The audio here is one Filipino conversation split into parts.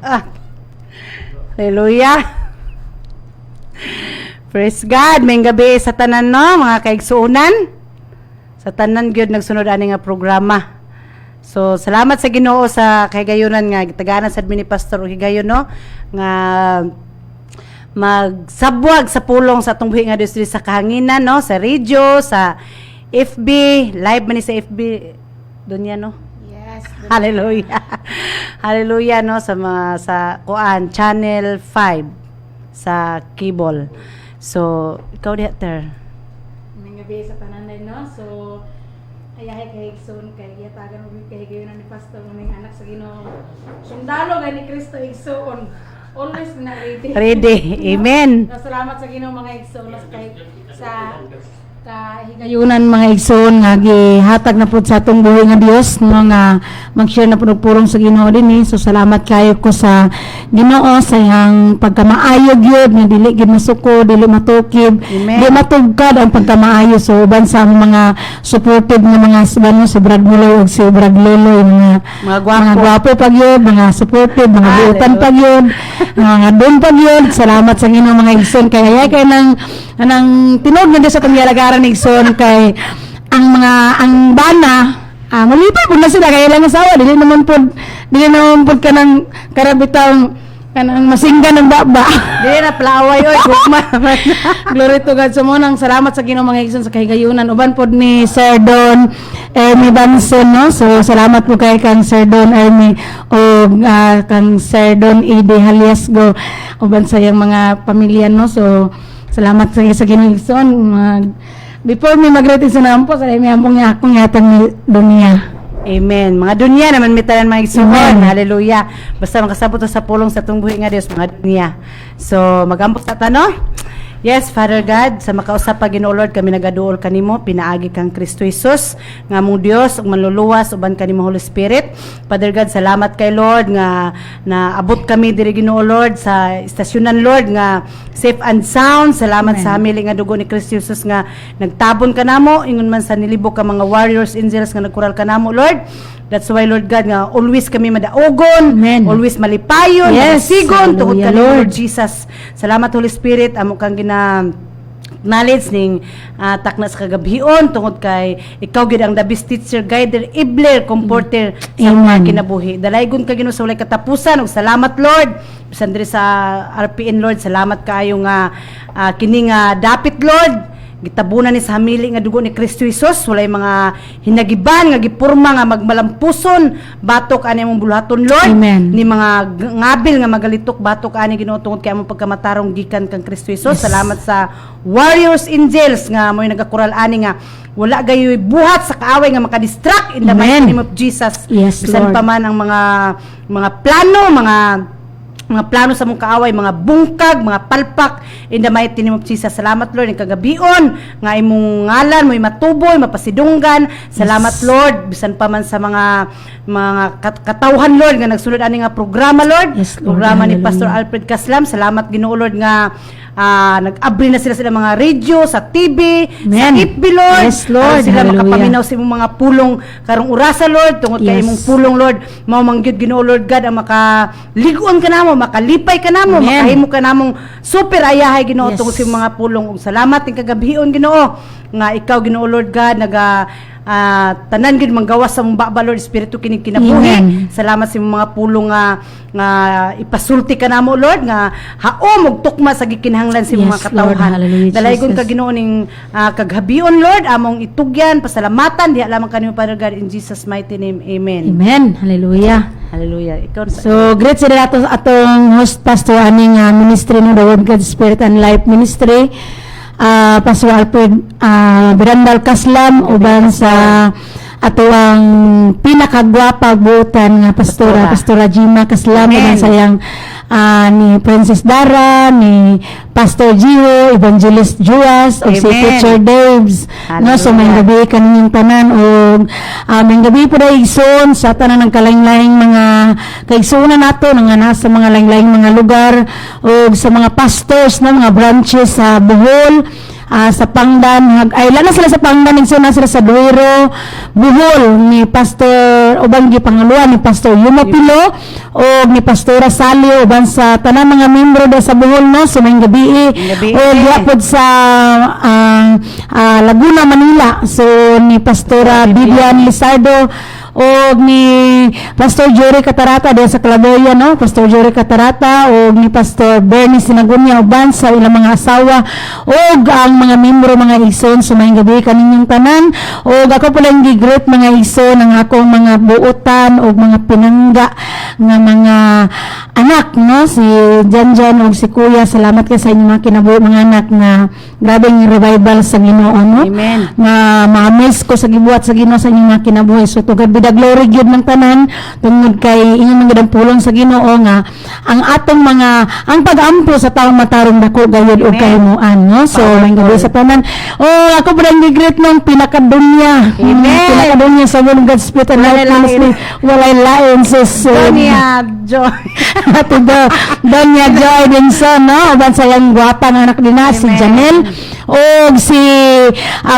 Ah, hallelujah. Praise God. May gabi sa tanan no, mga kaigsuunan. Sa tanan gyud nagsunod ani nga programa. So salamat sa Ginoo sa kahigayunan nga gitaganan sad ni Pastor Higayon no nga magsabwag sa pulong sa atong buhi nga distri sa kahanginan no, sa radio, sa FB, live man ni sa FB dunya no. Yes. Hallelujah. Hallelujah no sa mga sa kuan channel 5 sa cable. So ikaw diha ter. May gabi sa pananay no. So ayahay kay igsoon kay giyatagan ug kay higayon ni Pastor ng anak sa Ginoo. Sundalo gani Kristo igsoon. Always na ready. Ready. Amen. So, salamat sa Ginoo mga igsoon sa kahigayunan mga igsoon nga gihatag na pud sa atong buhi nga Dios no nga mag-share na pud purong sa Ginoo dinhi. So salamat kayo ko sa Ginoo sa iyang pagkamaayo gyud nga dili gid masuko, dili matukib, dili matugkad ang pagkamaayo. So uban sa mga supportive nga mga subano si Brad Muloy ug si Brad Loloy mga gwapo pag yun, mga supportive, mga buutan pag yun, mga doon pag yun. Salamat sa Ginoo mga igsoon kay kay nang tinud nga sa pamiyalagaran ni igsoon kay ang bana malipay po na sila kaya lang asawa dili naman po kanang karabitang kanang masinggan ng baba Dili na plaway oy gugma. glory to God. So mo nang salamat sa Ginoo mga igsoon sa kahigayunan uban pod ni Sir Don Ermi Banson no. So salamat po kay kang Sir Don Ermi o kang Sir Don Ede Haliasgo uban sa iyang mga pamilya no. So salamat sa Ginoo igsoon. Before me mag-greet sa nampo sa may ampong niya akong yatang ni Dunia. Amen. Mga dunya naman mitalan mga igsoon. Hallelujah. Basta makasabot sa pulong sa atong buhi nga Dios mga dunya. So magampos ta no. Yes, Father God, sa makausap pa Ginoo Lord kami nagaduol kanimo, pinaagi kang Kristo Jesus nga among Dios ug manluluwas uban kanimo Holy Spirit. Father God, salamat kay Lord nga naabot kami diri Ginoo Lord sa istasyonan Lord nga safe and sound. Salamat sa hamili nga dugo ni Kristo Jesus nga nagtabon kanamo ingon man sa nilibok ka mga warriors angels nga nagkural kanamo Lord. That's why Lord God nga always kami madaogon, always malipayon, sigon tungod kanimo Lord Jesus. Salamat Holy Spirit amo kang knowledge ning takna sa kagabhion tungod kay ikaw gid ang the best teacher, guider, enabler, comforter sa mga kinabuhi. Dalaygon ka Ginoo sa walay katapusan ug salamat Lord. Bisan diri sa RPN Lord, salamat kaayo nga kini nga dapit Lord. Gitabunan ni sa hamili nga dugo ni Kristo Jesus, walay mga hinagiban nga gipurma nga magmalampuson batok ani mong buluhaton Lord. Amen. Ni mga ngabil nga magalitok batok ani Ginoo tungod kay among pagkamatarong gikan kang Kristo Jesus. Salamat sa warriors angels nga moy nagakural ani nga wala gayoy buhat sa kaaway nga makadistract in the mighty name of Jesus. Yes, Bisan Lord. pa man ang mga plano, mga plano sa mong kaaway, mga bungkag, mga palpak in the mighty name of Jesus. Salamat Lord, ng kagabion nga imong ngalan mo'y matuboy, mapasidunggan. Salamat Lord, bisan pa man sa mga katawhan Lord nga nagsulod ani nga programa Lord. Yes, Lord. Programa ni Hallelujah. Pastor Alfred Caslam. Salamat Ginoo Lord nga nag-abri na sila mga radio, sa TV, sa FB Lord. Yes, Lord. Sila Hallelujah. makapaminaw sa imong mga pulong karong orasa Lord tungod kay imong pulong Lord mao mangyud Ginoo Lord God ang makaliguan kanamo, makalipay kanamo, makahimo kanamong super ayahay Ginoo tungod sa imong mga pulong. Ug salamat ning kagabion Ginoo nga ikaw Ginoo Lord God tanan gid manggawas sa mong baba Lord Espiritu kining kinabuhi. Salamat sa imong mga pulong nga ipasulti kanamo Lord nga haom ug tukma sa gikinahanglan sa imong mga katawhan. Dalaygon ka Ginoo ning kaghabion Lord among itugyan pasalamatan diha lamang kanimo Father God in Jesus mighty name. Amen. Amen. Hallelujah. Hallelujah. Ikaw So great sila atong host pastor aning ministry no, the Word God Spirit and Life Ministry. Pastor Alfred Berandal Caslam uban sa atuang pinakagwapa buutan nga Pastora Gina Caslam uban sa yang ni Princess Dara, ni Pastor Gio, Evangelist Juas, o si Teacher Daves. No, so may gabi kaninyong tanan o may gabi po na igsoon sa tanan ng kalaing-laing mga kaigsuunan nato nga nasa mga laing-laing mga lugar o sa mga pastors na mga branches sa Bohol, sa Pangdan, ay lana sila sa Pangdan, na sila sa Duero, Bohol, ni Pastor Obanggi Panguluan, ni Pastor Yuma Pilo, o ni Pastora Sali, uban sa tanang mga membro da sa Bohol, no, so may gabi, o diapod sa Laguna, Manila, so ni Pastora Vivian Lizardo, o ni Pastor Jory Catarata diya sa Claboya, no, Pastor Jory Catarata, o ni Pastor Bernie Sinagunya uban sa ilang mga asawa, o ang mga membro, mga igsoon, sumayong gabi kaninyong tanan, o ako pala yung gigreet mga igsoon ang akong mga buutan o mga pinangga nga mga anak, no, si Janjan o si Kuya, salamat kayo sa inyong mga kinabuhi mga anak nga grabe yung revival sa Ginoo, no, Amen. nga ma-amaze ko sa gibuhat sa Ginoo sa inyong mga kinabuhi. So tugad bida glory gyud ng tanan tungod kay inyong mga pulong sa Ginoo nga ang atong mga ang pag-amplo sa taong matarong dako gayud og kahimuan, no. So may gabi sa tanan. Oh, ako pa nang greet nung pinakadunya. Amen. Pinakadunya sa World God's Spirit and walay lain sis. Donya Joy. Ate Donya Joy din sa, no, uban sa yang gwapa nga anak din si Amen. Janelle o si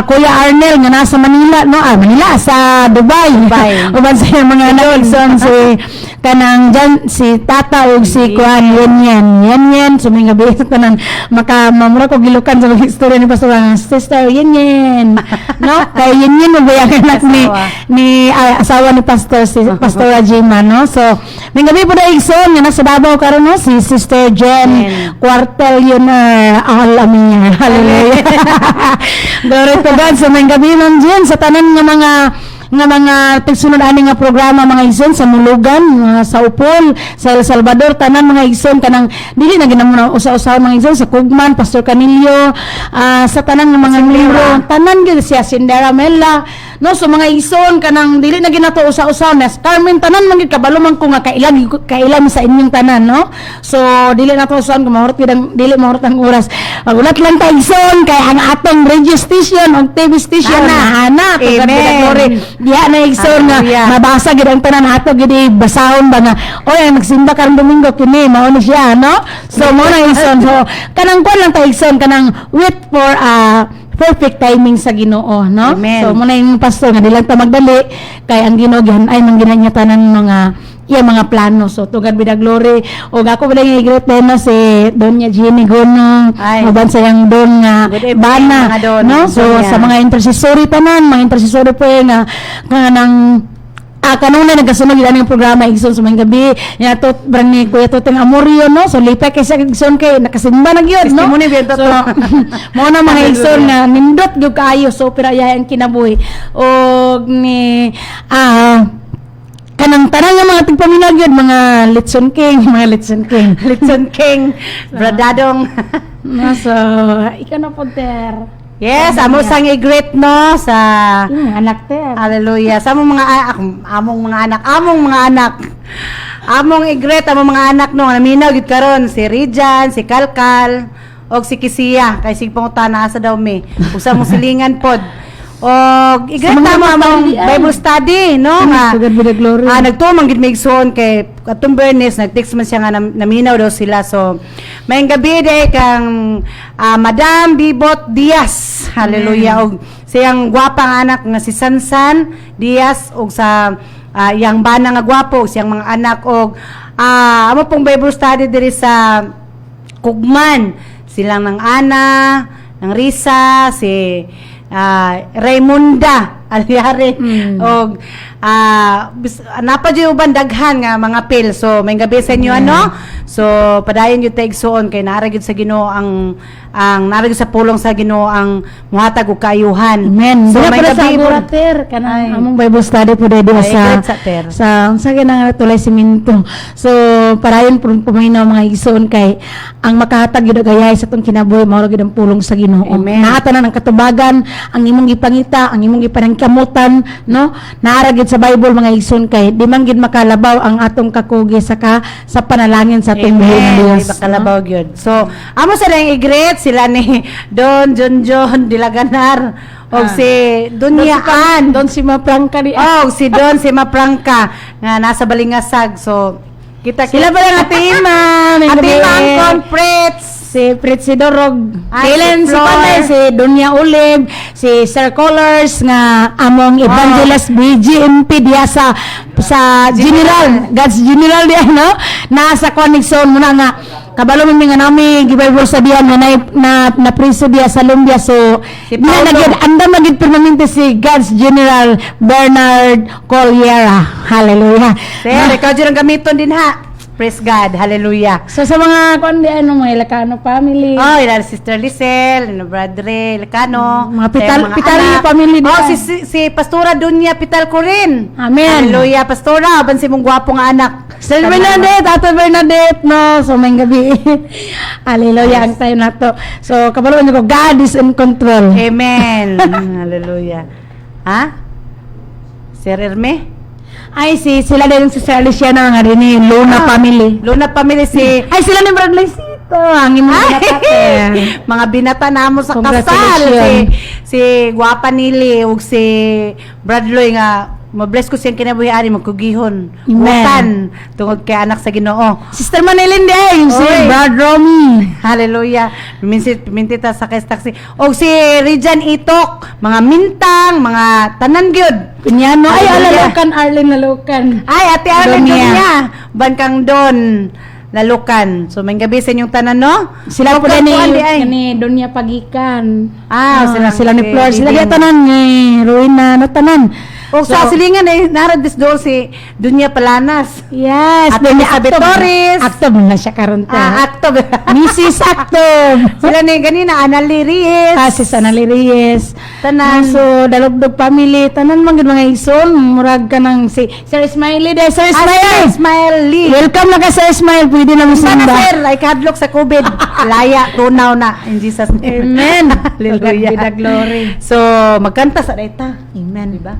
Kuya Arnel nga nasa Manila, no, Manila sa Dubai. Uban sa yung mga anak son si kanang dyan, si Tata o si Kuan Yan so may gabi sa tanan mamura ko gilukan sa mga istorya ni Pastor Sister Yan no, kay Yan mo ba yung anak ni asawa ni Pastor si Pastor Ajima, no. So may gabi po na igsoon nga nasa Davao karon, no, si Sister Jen Quartel yun all amiya. Hallelujah. Glory to God. So may gabi nun dyan sa tanan nga mga tigsunod ani nga programa mga igsoon sa Mulugan, sa Upol, sa El Salvador, tanan mga igsoon kanang dili na ginamo usa-usa mga igsoon sa Kugman, Pastor Canillo, sa tanan nga mga membro, tanan gyud siya Sindera Mela, no. So mga igsoon kanang dili na ginato usa-usa na Carmen tanan man gid kabalo man ko nga kailan sa inyong tanan, no. So dili na to usaon kung dili mahurot ang oras. Magulat lang ta igsoon kay ang atong radio station o TV station na ana Amen. diya na igsoon nga mabasa gid ang tanan ato gid basahon ba nga oy magsimba karong Domingo kini mao ni siya, no. So mo na igsoon, so kanang kon lang ta igsoon kanang wait for perfect timing sa Ginoo, no. Amen. So mo na yung pastor nga dilang ta magdali kay ang Ginoo gihan ay manginanya tanan mga mga plano. So tugad bida glory o ako bida yung i-greet din, no, si Donya Jenny Gonong uban sa yang don nga bana, no. So sa mga intercessory tanan, mga intercessory po nga nang kanuna nagkasunod yung programa igsoon sa mga gabi ya to brang ni Kuya Toteng Amorio, no. So lipay kay sa igsoon kay nakasimba na gyud, no. So mo na mga igsoon nga nindot gyud kaayo, so piraya ang kinabuhi og ni kanang tanan nga mga tigpaminag yun, mga Litson King Bradadong. no. So ikaw na po ter. Yes, amo sang i-greet, no, sa anak ter. Hallelujah. Sa among mga anak. Among i-greet among mga anak, no, naminaw gid karon si Rijan, si Kalkal, og si Kisiya kay sig pangutana sa daw mi. Usa mo silingan pod. Og i-greet mo among Bible study, no, nga nagtumang gid migsoon kay atong Bernice, nag-text man siya nga naminaw daw sila. So may gabi day kang Madam Bibot Diaz, hallelujah, og siyang gwapang anak nga si Sansan Diaz, og sa yang bana nga gwapo siyang mga anak, og amo pong Bible study diri sa Kugman, silang ng Ana, ng Risa, si Raymunda Alyari, og napadyo uban daghan nga mga pil. So may gabi sa inyo, ano, so padayon yung taigsoon kay naragid sa Ginoo ang naragid sa pulong sa Ginoo ang muhatag og kaayuhan. Amen. So may gabi ter kanang among Bible study po dito sa ganang tulay siminto. So padayon po puminaw mga igsoon kay ang makahatag gyud gayay sa tong kinabuhi mao gyud ang pulong sa Ginoo. Naatanan ang katubagan, ang imong gipangita, ang imong gipanangkamutan, no, naaragid sa Bible mga igsoon kay di man gid makalabaw ang atong kakugi sa panalangin sa atong buhi nga Dios. Makalabaw gyud. So amo sa dayang i-greet sila ni Don John Dilaganar og si Dunya Ann, Don si Maprangka di. Si Don si Maprangka nga nasa Balingasag. So kita ba lang Ate Ima, Conference. si Fritzy Dorog, Ay, Dylan si si Flor. Panay, si Dunya Olive, si Sir Colors nga among evangelist BGMP diya sa General, God's General diya no. Nasa connection mo na nga kabalo mi nga nami gibible sa diya na priso diya sa Lumbia so Si na Paulo. nagid anda magid permanente si God's General Bernard Colliera. Hallelujah. Sir, ikaw dyan ang gamiton din ha. Praise God. Hallelujah. So sa mga kundi mga Ilocano family. Oh, ila Sister Lisel, Bradre, Lecano. Mga Pital anak. family Oh, nila. si Pastora Dunya Pital ko rin. Amen. Hallelujah, Pastora. Aban si mong gwapong anak. Sir Bernadette, Ato Bernadette, no? So, may gabi. Hallelujah, ang tayo na to. So, kabaluan ko, God is in control. Amen. Hallelujah. Ha? Sir Erme? Ay, sila din si Sir Alicia na nga rin ni Luna family. Luna family si... Ay, sila ni Bradley Sito. Ang imong binatate. mga binata na mo sa kasal. Congratulations. Si Guapa Nili ug si Bradley nga mabless ko siyang kinabuhi-ani magkugihon. Amen. Utan tungod kay anak sa Ginoo. Sister Manilin di, yung si Oy. Brad Romy. Hallelujah. Minti ta sa taxi. O si Rijan Itok, mga mintang, mga tanan gyud. Kunyano, ay, Hallelujah. alalukan, Arlene Lalukan. Ay, Ate Arlen Donya. Donya. Bankang Don. Lalukan. So, may gabi sa inyong tanan, no? Sila po Pagkakuan din di ay. ni Donya Pagikan. Sila Sila ni Flor. Sila Diding. di tanan ni Ruina, no tanan. O sa silingan ay naradis doon si Dunya Palanas. Yes, At Donya Elizabeth Torres. Actob na siya karon ta. Actob. Mrs. Actob. Sila ni ganina, Anali Reyes. Si Sanali Reyes. Tanan. So, Dalugdog family. Tanan man gid mga ison. Murag ka ng si Sir Smiley. Sir Smiley. Smiley. Welcome na ka Sir Smile. Pwede na mo Sana samba. sir, ay kadlok sa COVID. Laya, tunaw na. In Jesus name. Amen. Hallelujah. Pagkakita glory. So, magkanta sa data. Amen, di ba?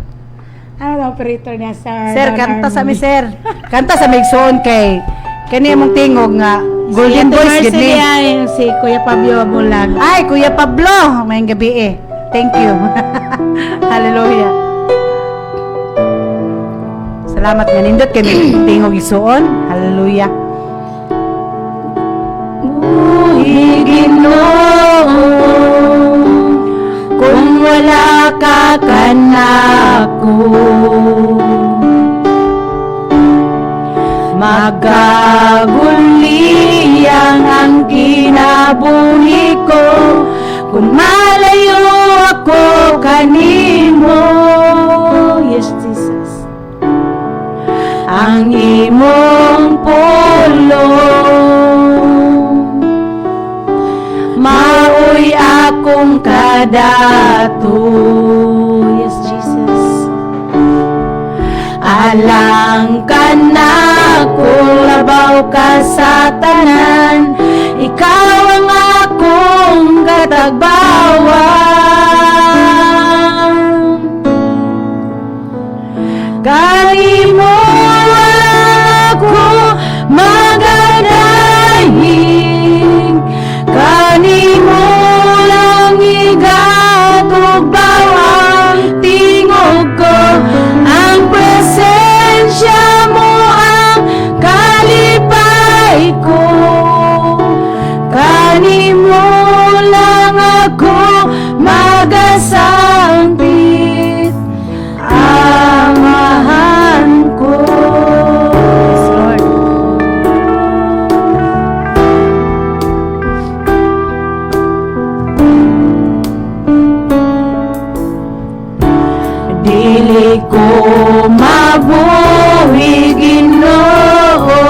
Ano ang operator niya, Sir? Sir, kanta sa mi, sir. Kanta sa Migsoon kay kani mong tingog nga Golden Voice gid ni. Si Kuya Pablo Bulag. Ay, Kuya Pablo, may gabi eh. Thank you. Hallelujah. Salamat nga nindot kay may tingog isuon. Hallelujah. Kung wala ka kanako, magaguliyang ang kinabuhi ko. Kung malayo ako kanimo, yes Jesus, ang imong pulong maoy akong kadato. Yes, Jesus. Alang ka na kung labaw ka sa tanan, ikaw ang akong katagbawan. Kani mo ako magadaig, kanimo lang igatog bawang tingog ko. Ang presensya mo ang kalipay ko, kanimo lang ako magasambit, amahan ko. Yes, Lord. Dili ko mabuhi, Ginoo,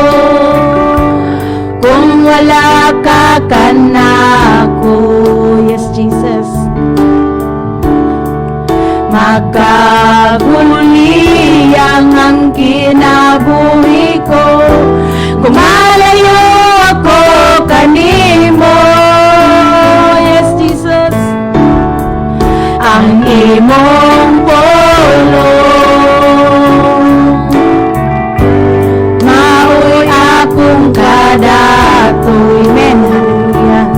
kung wala ka kanako. Yes, Jesus. Magkaguliyang ang kinabuhi ko, kung malayo ako kanimo. Yes, Jesus. Ang imong pulong maoy akong kadato. Amen. Hallelujah.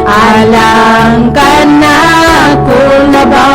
Alang ka na kung labaw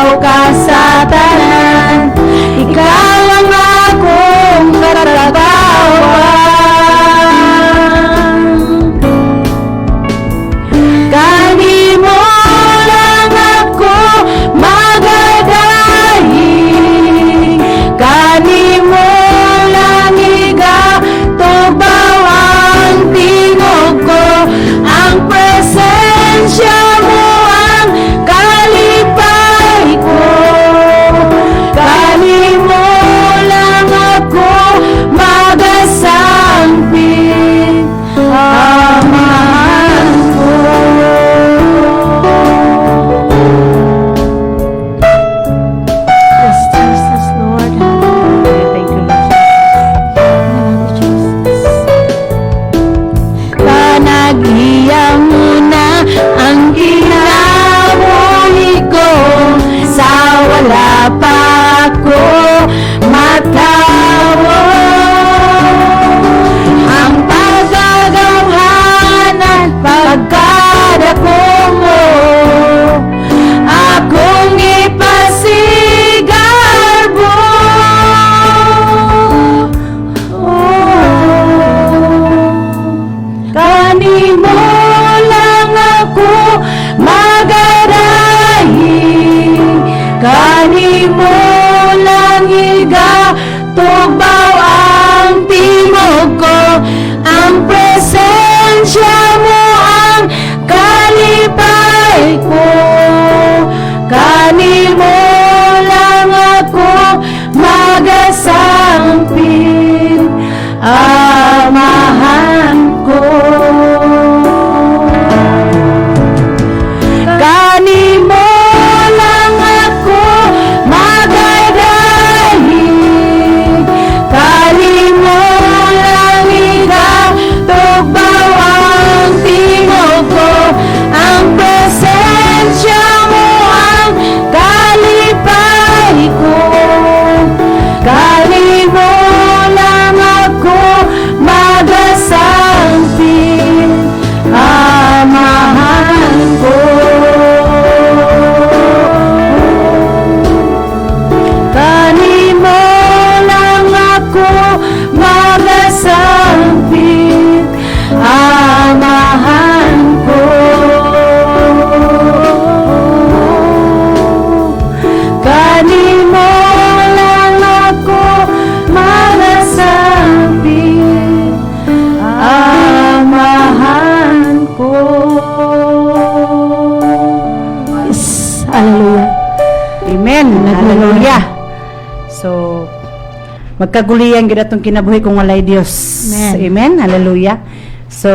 magkagulian gid atong kinabuhi kung walay Dios. Amen. Amen. Hallelujah. So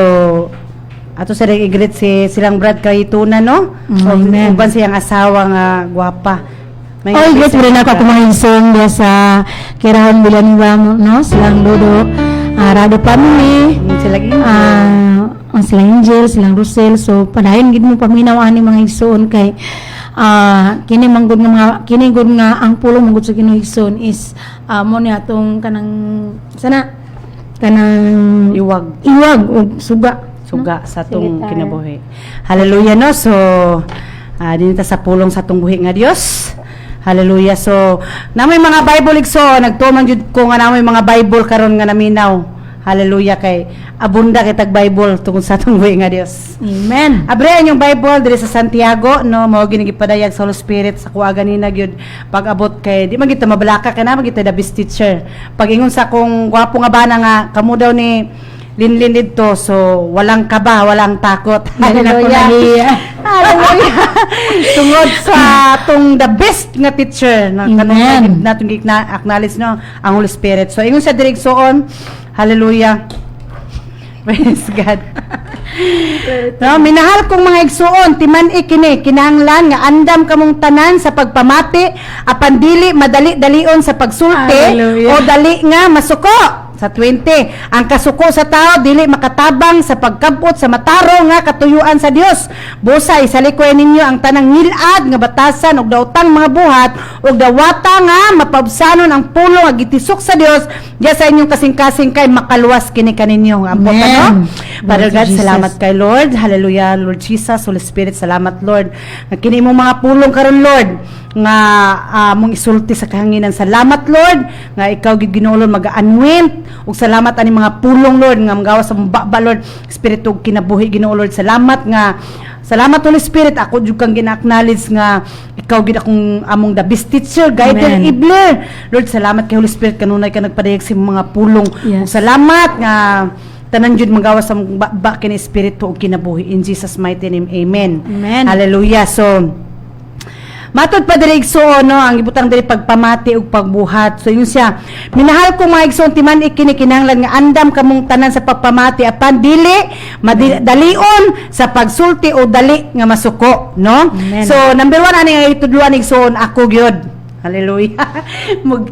ato sa i-greet silang Brad Kaytunan, no? Amen. Uban siyang asawa nga gwapa. Oy, great rin ako mga igsoon diya sa Kirahon Bilaniwa, no? Silang Dodo, Rado Family, Sila ang silang Angel, silang Rosel. So padayon gid mo paminaw ani mga igsoon kay kini manggod nga mga kini gud nga ang pulong manggod sa Ginoo igsoon is mo ni atong kanang iwag ug suga. sa atong Sige, kinabuhi. Hallelujah, no? So dinita sa pulong sa atong buhi nga Dios. Hallelujah. So namoy mga Bible igsoon, nagtuman jud ko nga namoy mga Bible karon nga naminaw. Hallelujah, kay abunda kitag Bible tungod sa atong buhi nga Dios. Amen. Abrihan yung Bible diri sa Santiago, no, mao ginigipadayag sa Holy Spirit sa kuha ganina gyud pag-abot kay di man kita mabalaka kana man kita the best teacher. Pag ingon sa kung gwapo nga bana nga kamo daw ni linlin dito, so walang kaba, walang takot. Hallelujah. Hallelujah. Tungod sa atong the best nga teacher na kanang natong acknowledge, no, ang Holy Spirit. So ingon sa direksyon, hallelujah. Praise God. No, minahal kong mga igsuon, timan ikini kinahanglan nga andam kamong tanan sa pagpamati apan dili madali-dalion sa pagsulti. Hallelujah. O dali nga masuko. Sa 20, ang kasuko sa tao dili makatabang sa pagkabot sa mataro nga katuyuan sa Dios. Busay salikoy ninyo ang tanang ngilad nga batasan ug daotang mga buhat ug dawata nga mapabsanon ang pulo nga gitisok sa Dios diya sa inyong kasing-kasing kay makaluwas kini kaninyo. Ampot ano? Father God, salamat kay Lord. Hallelujah, Lord Jesus, Holy Spirit, salamat Lord. Nga kini imong mga pulong karon Lord nga mong isulti sa kahanginan. Salamat Lord nga ikaw gid Ginoo mag-anoint ug salamat ani mga pulong Lord nga magawa sa baba Lord espiritu ug kinabuhi Ginoo Lord. Salamat Holy Spirit, ako jud kang gina-acknowledge nga ikaw gid akong among the best teacher, guide and enabler. Lord, salamat kay Holy Spirit kanunay ka nagpadayag sa mga pulong. Yes. Salamat nga tanan jud magawa sa baba kini espiritu ug kinabuhi in Jesus mighty name. Amen. Amen. Hallelujah. So matod pa diri igsoon, no, ang ibutang diri pagpamati ug pagbuhat. So yun siya, minahal ko mga igsoon timan ikini kinahanglan nga andam kamong tanan sa pagpamati apan dili madalion sa pagsulti o dali nga masuko, no? Amen. So number 1 ani nga itudluan igsoon ako gyud. Hallelujah.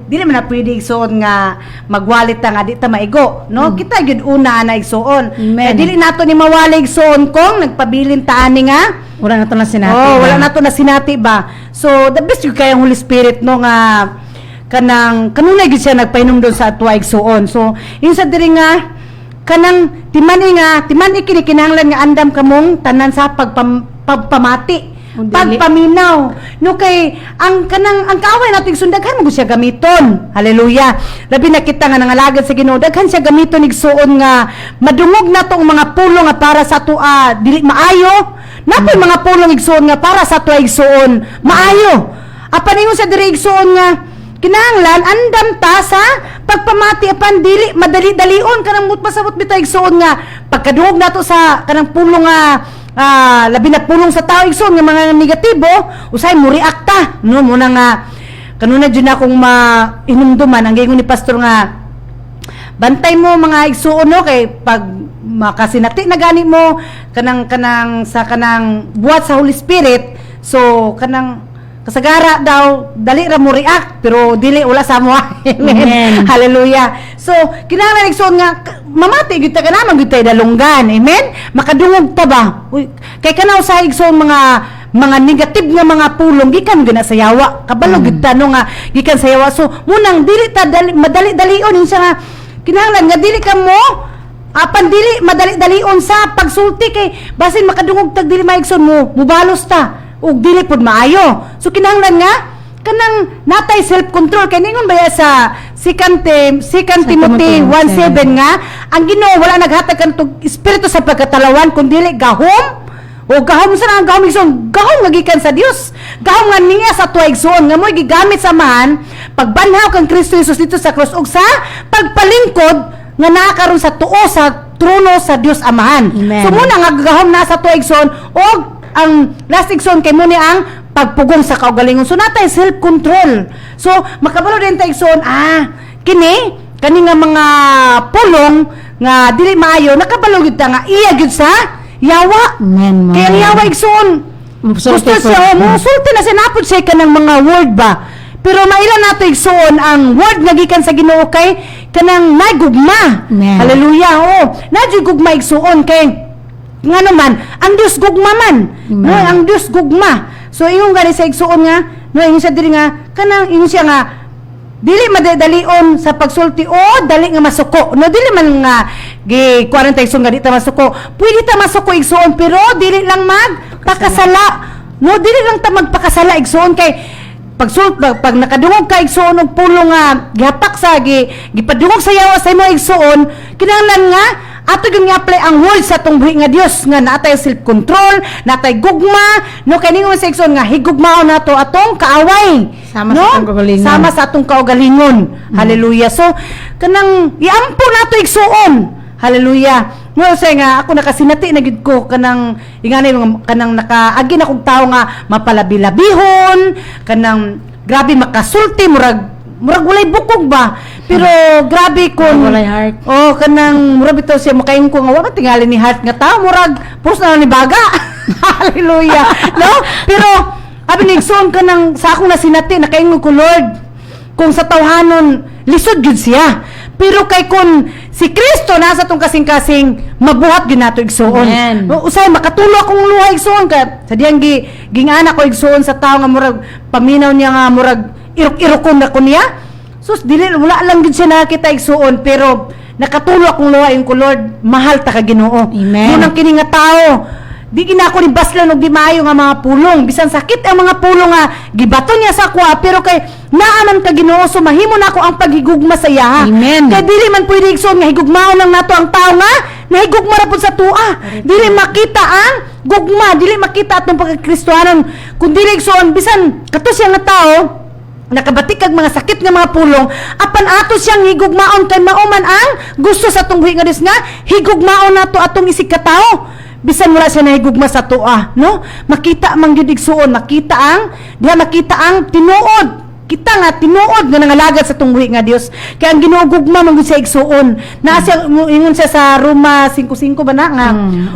Dili man na pwede igsoon nga magwalit ta nga di ta maigo, no? Kita gyud una na igsoon. Amen. Dili nato ni mawali igsoon kung nagpabilin ta ani nga Wala na to na sinati. wala na to na sinati ba. So the best yung kayang Holy Spirit, no, nga kanunay gid siya nagpainom doon sa atwa igsuon. So yun sa diri nga kanang timan ikini kinahanglan nga andam kamong tanan sa pagpamati. Pagpaminaw, no, kay ang kaaway nating sundaghan mo siya gamiton. Hallelujah. Labi na kita nga nangalagad sa Ginoo, daghan siya gamiton igsuon nga madungog na tong mga pulong nga para sa tua dili maayo. Napoy mga pulong igsuon nga para sa tua igsuon maayo. Apan ingon sa diri igsuon nga kinahanglan andam ta sa pagpamati apan dili madali-dalion kanang pasabot bitaw igsuon nga pagkadungog nato sa kanang pulong nga labi na pulong sa tao igsoon nga mga negatibo usay mo reacta, no, muna nga kanuna jud akong inumduman ang gingon ni pastor nga bantay mo mga igsoon, no, kay pag makasinati na gani mo kanang buhat sa Holy Spirit, so kanang kasagara daw dali ra mo react pero dili wala sa mo. Amen. Hallelujah. So kinahanglan igsoon nga mamati gyud ta kanaman gyud tay dalunggan. Amen. Makadungog ta ba? Uy, kay kanaw sa igsoon mga negative nga mga pulong gikan gina sa yawa. Kabalo gyud ta no nga gikan sa yawa. So munang dili ta madali-dalion siya nga kinahanglan nga dili ka mo apan dili madali-dalion sa pagsulti kay basin makadungog tag dili maigsoon mo mubalos ta ug dili pud maayo. So kinahanglan nga kanang natay self-control kay ningon baya sa 2 Timothy 1:7 nga ang Ginoo wala naghatag kanto espiritu sa pagkatalawan kun dili gahom. O gahom sa ang gahom igsoon, gahom nga gikan sa Dios. Gahom nga niya sa tuwa igsoon nga mo'y gigamit sa man pagbanhaw kang Kristo Jesus dito sa krus ug sa pagpalingkod nga naa karon sa tuo sa trono sa Dios Amahan. Amen. So muna nga gahom na sa tuwa igsoon og ang last igsoon kay mo ni ang pagpugong sa kaugalingon. So natay self-control. So makabalo din ta igsoon, kani nga mga pulong nga dili maayo nakabalo gyud ta nga iya gyud sa yawa. Amen. Kaya ang yawa igsoon Musulti gusto po. siya musulti na sinapod siya kanang mga word ba. Pero maila nato igsoon ang word nga gikan sa Ginoo kay kanang nagugma. Amen. Hallelujah. Oh, nagugma igsoon kay nga naman ang Dios gugma man. Amen. No, ang Dios gugma. So ingon gani sa igsoon nga, no ingon siya diri nga kanang ingon siya nga dili madalion sa pagsulti o dali nga masuko. No dili man nga gi 40 igsoon nga di ta masuko. Pwede ta masuko igsoon pero dili lang magpakasala. No dili lang ta magpakasala igsoon kay pag nakadungog ka igsoon og pulong nga gihapak sa gipadungog sa yawa sa imo igsoon kinahanglan nga ato gyud nga apply ang word sa atong buhi nga Dios nga natay self control, natay gugma, no kay ningon sa igsoon nga higugmaon nato atong kaaway. Sama sa atong kaugalingon. Sama sa atong kaugalingon. Hallelujah. So kanang iampo nato igsoon. Hallelujah. No say nga ako nakasinati na gid ko kanang ingani kanang nakaagi na kog tawo nga mapalabi-labihon, kanang grabe makasulti murag walay bukog ba. Pero grabe kun Walay heart. oh kanang murag bitaw siya makaing ko nga wa man tingali ni heart nga tawo murag pus na ni baga. Hallelujah. No? Pero abi nigsoon kanang sa akong nasinati nakaingon ko Lord kung sa tawhanon lisod gyud siya. Pero kay kun si Kristo nasa tong kasing-kasing mabuhat gyud nato igsoon. Amen. Usay makatulo akong luha igsoon ka sa diyang gingana ko igsoon sa tawo nga murag paminaw niya nga murag irok-irokon na ko niya. Sus dili wala lang gyud siya nakita igsoon pero nakatulo akong luha ko Lord mahal ta ka Ginoo. Amen. Munang kini nga tawo di gina ko ni baslan og di maayo nga mga pulong bisan sakit ang mga pulong nga gibaton niya sa kuha pero kay naaman ka Ginoo so mahimo nako ang paghigugma sa iya. Amen. Kay dili man pwede igsoon nga higugmaon lang nato ang tao nga nahigugma ra pud sa tua. Dili makita ang gugma, dili makita atong pagkakristohanon kun dili igsoon bisan kato siya nga tao nakabatik kag mga sakit nga mga pulong apan ato siyang higugmaon kay mauman ang gusto sa atong buhi nga Dios nga higugmaon nato atong isig ka tawo bisan wala siya nahigugma sa tuwa no makita man gyud igsuon makita ang diha makita ang tinuod kita nga tinuod nga nangalagad sa atong buhi nga Dios kay ang Ginoo gugma man gyud siya igsuon na siya ingon siya sa Roma 5:5 ba na nga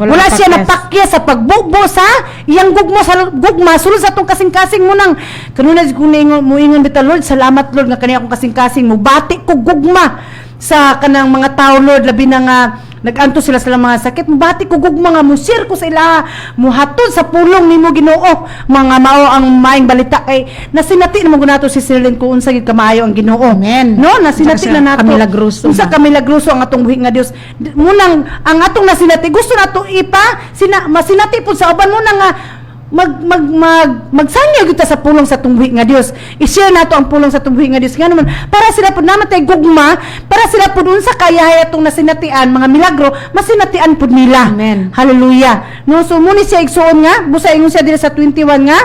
wala siya napakya sa pagbubo sa iyang gugma sulod sa atong kasing-kasing mo nang kanuna kung ingon bitaw Lord salamat Lord nga kaniya akong kasing-kasing mo bati ko gugma sa kanang mga tao Lord labi na nga naganto sila sa mga sakit mubati ko gugma nga musir ko sa ila muhatod sa pulong nimo Ginoo mga mao ang maing balita kay nasinati naman ko nato si Silene ko unsa gid kamaayo ang Ginoo. Amen. No nasinati na nato kamilagroso unsa na. kamilagroso ang atong buhi nga Dios munang ang atong nasinati gusto nato masinati pud sa uban mo nga magsangya gyud ta sa pulong sa tungbuhi nga Dios. I-share nato ang pulong sa tungbuhi nga Dios nga naman para sila pud namatay gugma, para sila pud unsa kaya atong nasinatian mga milagro, masinatian pud nila. Amen. Hallelujah. No so muni siya igsuon nga, busa ingon siya diri sa 21 nga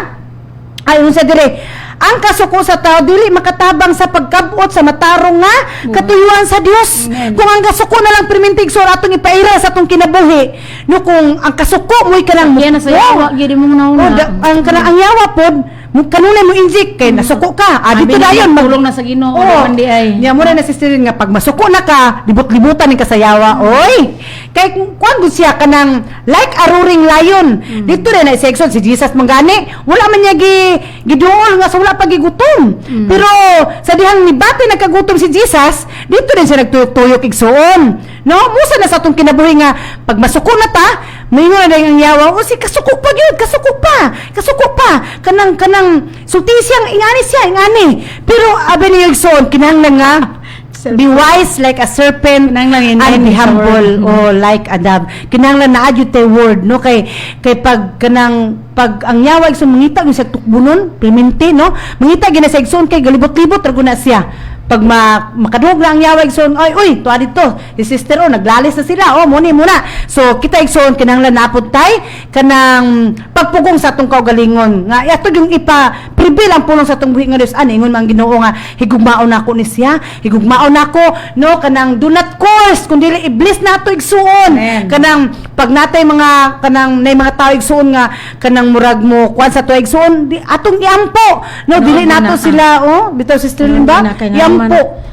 ay ingon siya diri ang kasuko sa tao dili makatabang sa pagkabot sa matarong nga katuyuan sa Dios. Amen. Kung ang kasuko na lang permintig so atong ipaira sa atong kinabuhi, no kung ang kasuko mo'y kanang Yan na sa yawa gid mo nauna. ang kanang ang yawa pod kanunay mo injik kay nasuko ka. Dito dayon tulong na sa Ginoo man di ay. Nya mo na nasistirin nga pag masuko na ka, libot-libutan ni ka sa yawa. Oy. Kay kuan gud siya kanang like a roaring lion. Dito rin na section si Jesus mangani, wala man niya giduol nga sa wala pa gigutom. Pero sa dihang nibati nagkagutom si Jesus, dito rin siya nagtuyok igsuon. No, musa na sa atong kinabuhi nga pag masuko na ta, mayngon na ang yawa, o si kasuko pa gyud, kasuko pa. Kanang sulti siyang ingani. Pero abi ni igsoon kinahanglan nga be wise like a serpent Kinahanglan and be sa humble word. like a dove. Kinahanglan na adyo tay word no kay pag ang yawa igsoon mangita gyud sa tukbunon, primente no. Mangita gyud na sa igsoon kay galibot-libot ra guna siya. Pag makadungog na ang yawa igsoon, ay uy tuwa dito si sister naglalis na sila muna so kita igsoon kinahanglan napod tay kanang pagpugong sa atong kaugalingon nga ato yung ipa-prevail ang pulong sa atong buhi nga Dios ingon man Ginoo nga higugmaon nako ni siya higugmaon nako no kanang do not curse kundi i-bless nato igsuon Amen. kanang pag natay mga kanang nay mga tao igsuon nga kanang murag mo kuan sa tuig igsuon di atong iampo no dili nato sila bitaw Sister Limba iampo.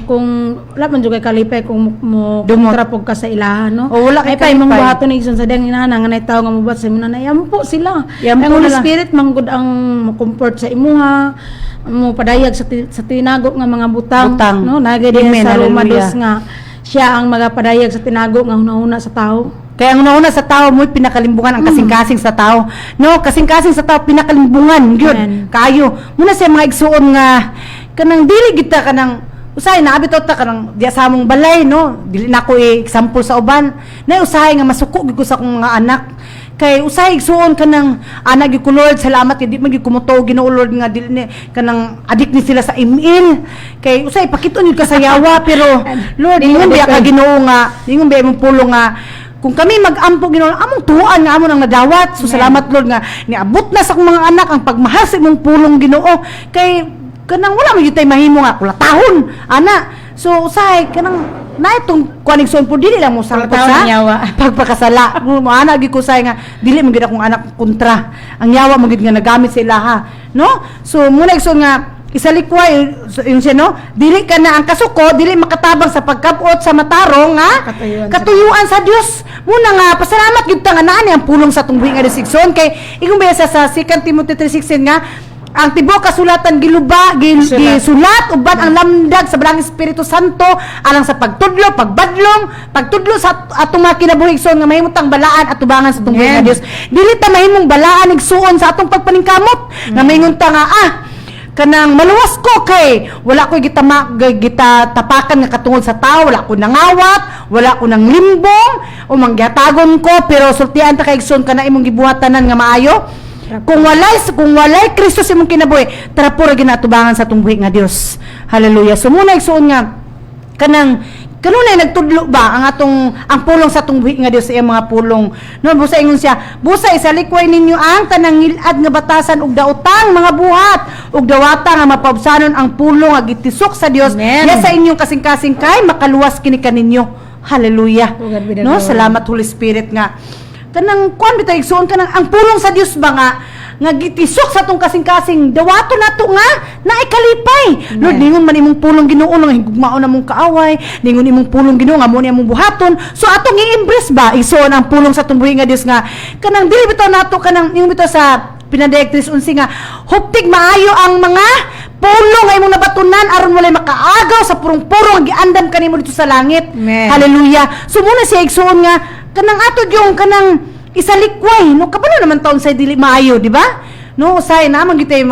Kung wala man jud kay kalipay kung mo Dumot. trapog ka sa ilahan no. Wala kay Ay pa imong kalipay. buhaton ni igsoon sa dang inana nga nay tawo nga mobat sa imong nanay ampo sila. Yampo Ang Holy na lang. Spirit manggod ang mo-comfort sa imuha, mo padayag sa tinago nga mga butang, Butang. no nagay din Amen, sa Roma hallelujah. 2 nga siya ang magapadayag sa tinago nga hunahuna sa tao. Kaya ang una sa tao mo pinakalimbungan ang kasing-kasing sa tao. No, kasing-kasing sa tao pinakalimbungan gyud. Amen. Kayo. Muna sa mga igsuon nga kanang dili kita kanang usahay na abito ta kanang diya sa among balay no. Dili na ko example sa uban. Na usahay nga masuko gyud ko sa akong mga anak. Kay usahay igsuon kanang anak gyud ko Lord salamat kay di man gyud kumuto Ginoo Lord nga dili ni kanang adik ni sila sa email. Kay usahay pakiton gyud ka sa yawa pero Lord ingon biya ka Ginoo nga ingon biya imong pulong nga kung kami mag-ampo Ginoo among tuan nga amo nang nadawat so salamat Lord nga niabot na sa akong mga anak ang pagmahal sa imong pulong Ginoo kay kanang wala man gyud tay mahimo nga kulatahon ana so usahay kanang na itong connection po dili lang mo sa Kulatahon ang yawa. pagpakasala mo ana gyud ko say nga dili man gyud akong anak kontra ang yawa mo gyud nga nagamit sa ilaha no so muna igsoon nga isalikway yun siya no dili ka na ang kasuko dili makatabang sa pagkabot sa matarong nga katuyuan sa Dios muna nga pasalamat gyud ta nga naa ni ang pulong sa atong buhi nga disikson kay ingon ba sa 2 Timothy 3:16 nga ang tibuok kasulatan gisulat uban ang lamdag sa Balang Espiritu Santo alang sa pagtudlo pagtudlo sa atong mga kinabuhi igsoon nga mahimutang balaan at tubangan sa atong buhi nga Dios dili ta mahimong balaan igsuon sa atong pagpaningkamot nga maingon ta nga kanang maluwas ko kay wala ko gitatapakan nga katungod sa tao wala ko nangawat wala ko nang limbong o mangyatagon ko pero sultian ta kay igsoon kana imong gibuhatanan nga maayo kung walay Kristo sa imong kinabuhi tara pura ginatubangan sa atong buhi nga Dios hallelujah so muna igsuon nga kanunay nagtudlo ba ang pulong sa atong buhi nga Dios sa iyang mga pulong no busa ingon siya busa isalikway ninyo ang tanang ngilad nga batasan ug daotang mga buhat ug dawata nga mapaubsanon ang pulong nga gitisok sa Dios ya sa inyong kasing-kasing kay makaluwas kini kaninyo hallelujah no salamat Holy Spirit nga kanang kuan bitay igsuon kanang ang pulong sa Dios ba nga gitisok sa atong kasing-kasing dawato nato nga naikalipay Lord ningon man imong pulong Ginoo nga higugmaon namong kaaway ningon imong pulong Ginoo nga mo ni among buhaton so atong i-embrace ba igsuon ang pulong sa atong buhi nga Dios nga kanang dili bitaw nato kanang yung bitaw sa pinadayagtris unsi nga huptig maayo ang mga pulong nga imong nabatunan aron walay makaagaw sa purong-purong nga giandam kanimo dito sa langit hallelujah so muna siya igsuon nga kanang ato yung kanang isalikway no kabalo naman taon say dili maayo di ba no usay na man gitay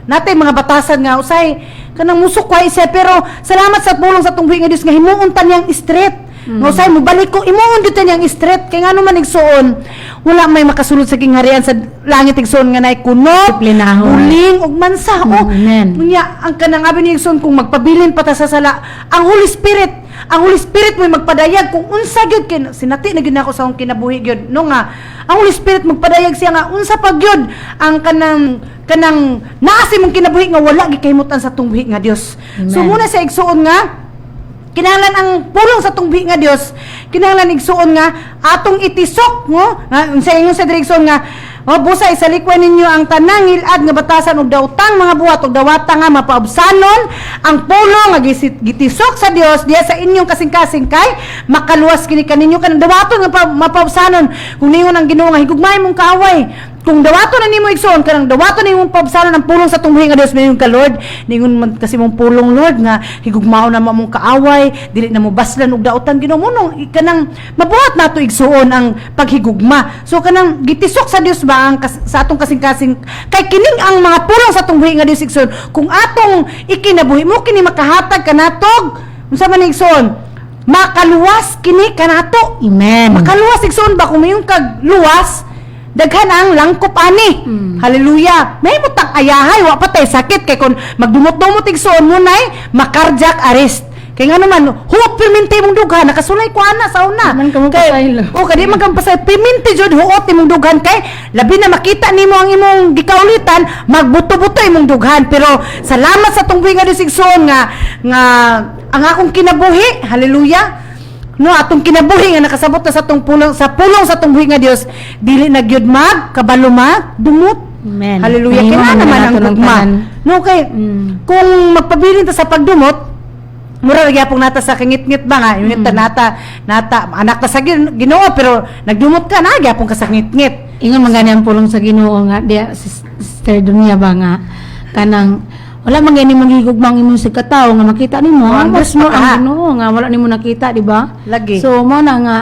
natay mga batasan nga usay kanang musukway siya pero salamat sa pulong sa atong buhi nga Dios nga himuon ta niyang straight no usay mo balik ko imuon gyud ta niyang straight kay ngano man igsuon wala may makasulod sa kingharian sa langit igsuon nga nay kunot buling ug mansa unya ang kanang abi ni igsuon kung magpabilin pa ta sa sala ang Holy Spirit mo magpadayag kung unsa gyud kay sinati na gyud nako sa akong kinabuhi gyud no nga ang Holy Spirit magpadayag siya nga unsa pa gyud ang kanang naasi mong kinabuhi nga wala gikahimutan sa atong buhi nga Dios so muna sa igsuon nga kinahanglan ang pulong sa atong buhi nga Dios kinahanglan igsuon nga atong itisok no sa ingon sa direksyon nga busa isalikwan ninyo ang tanang ngilad nga batasan ug daotang mga buhat ug dawata nga mapaubsanon ang pulong nga gitisok sa Dios diya sa inyong kasing-kasing kay makaluwas kini kaninyo kanang dawaton nga mapaubsanon kung ningon ang Ginoo nga higugmay mong kaaway kung dawato na nimo igsoon kanang dawato na imong paubsanon ang pulong sa atong buhi nga Dios mayon ka Lord ningon man kasi mong pulong Lord nga higugmao na mong kaaway dili na mo baslan og daotan Ginoo mo kanang mabuhat nato igsuon ang paghigugma so kanang gitisok sa Dios ba ang sa atong kasing-kasing kay kining ang mga pulong sa atong buhi nga Dios igsoon kung atong ikinabuhi mo kini makahatag kanatog unsa man igsoon makaluwas kini kanato amen makaluwas igsoon ba kung mayong kag luwas daghan ang langkop ani hallelujah may mutang ayahay wa patay sakit kay kun magdumot-dumot igsoon mo nay makardiac arrest kay nga naman huwag piminti mong dughan nakasulay ko ana sa una kay kadi man kang pasay piminti jud huot imong dughan kay labi na makita nimo ang imong gikaulitan magbuto-buto imong dughan pero salamat sa tong buhi nga disigsoon nga ang akong kinabuhi hallelujah no atong kinabuhi nga nakasabot na sa atong pulong sa atong buhi nga Dios dili na gyud kabaluma dumot. Amen. Hallelujah. Mahimo Kaya naman ang nato ng gugma. tanan. No kay kung magpabilin ta sa pagdumot, mura gyapon nata sa kingit-ngit ba nga, yung nata anak ta sa Ginoo pero nagdumot ka na gyapon ka sa kingit-ngit. Ingon man gani ang pulong sa Ginoo nga diya Sister Dunia ba nga kanang wala man gani mong higugmang imong sa katawo nga makita nimo Oh, ang mas mo ka. ang Ginoo nga wala nimo nakita di ba? Lagi. So mo na nga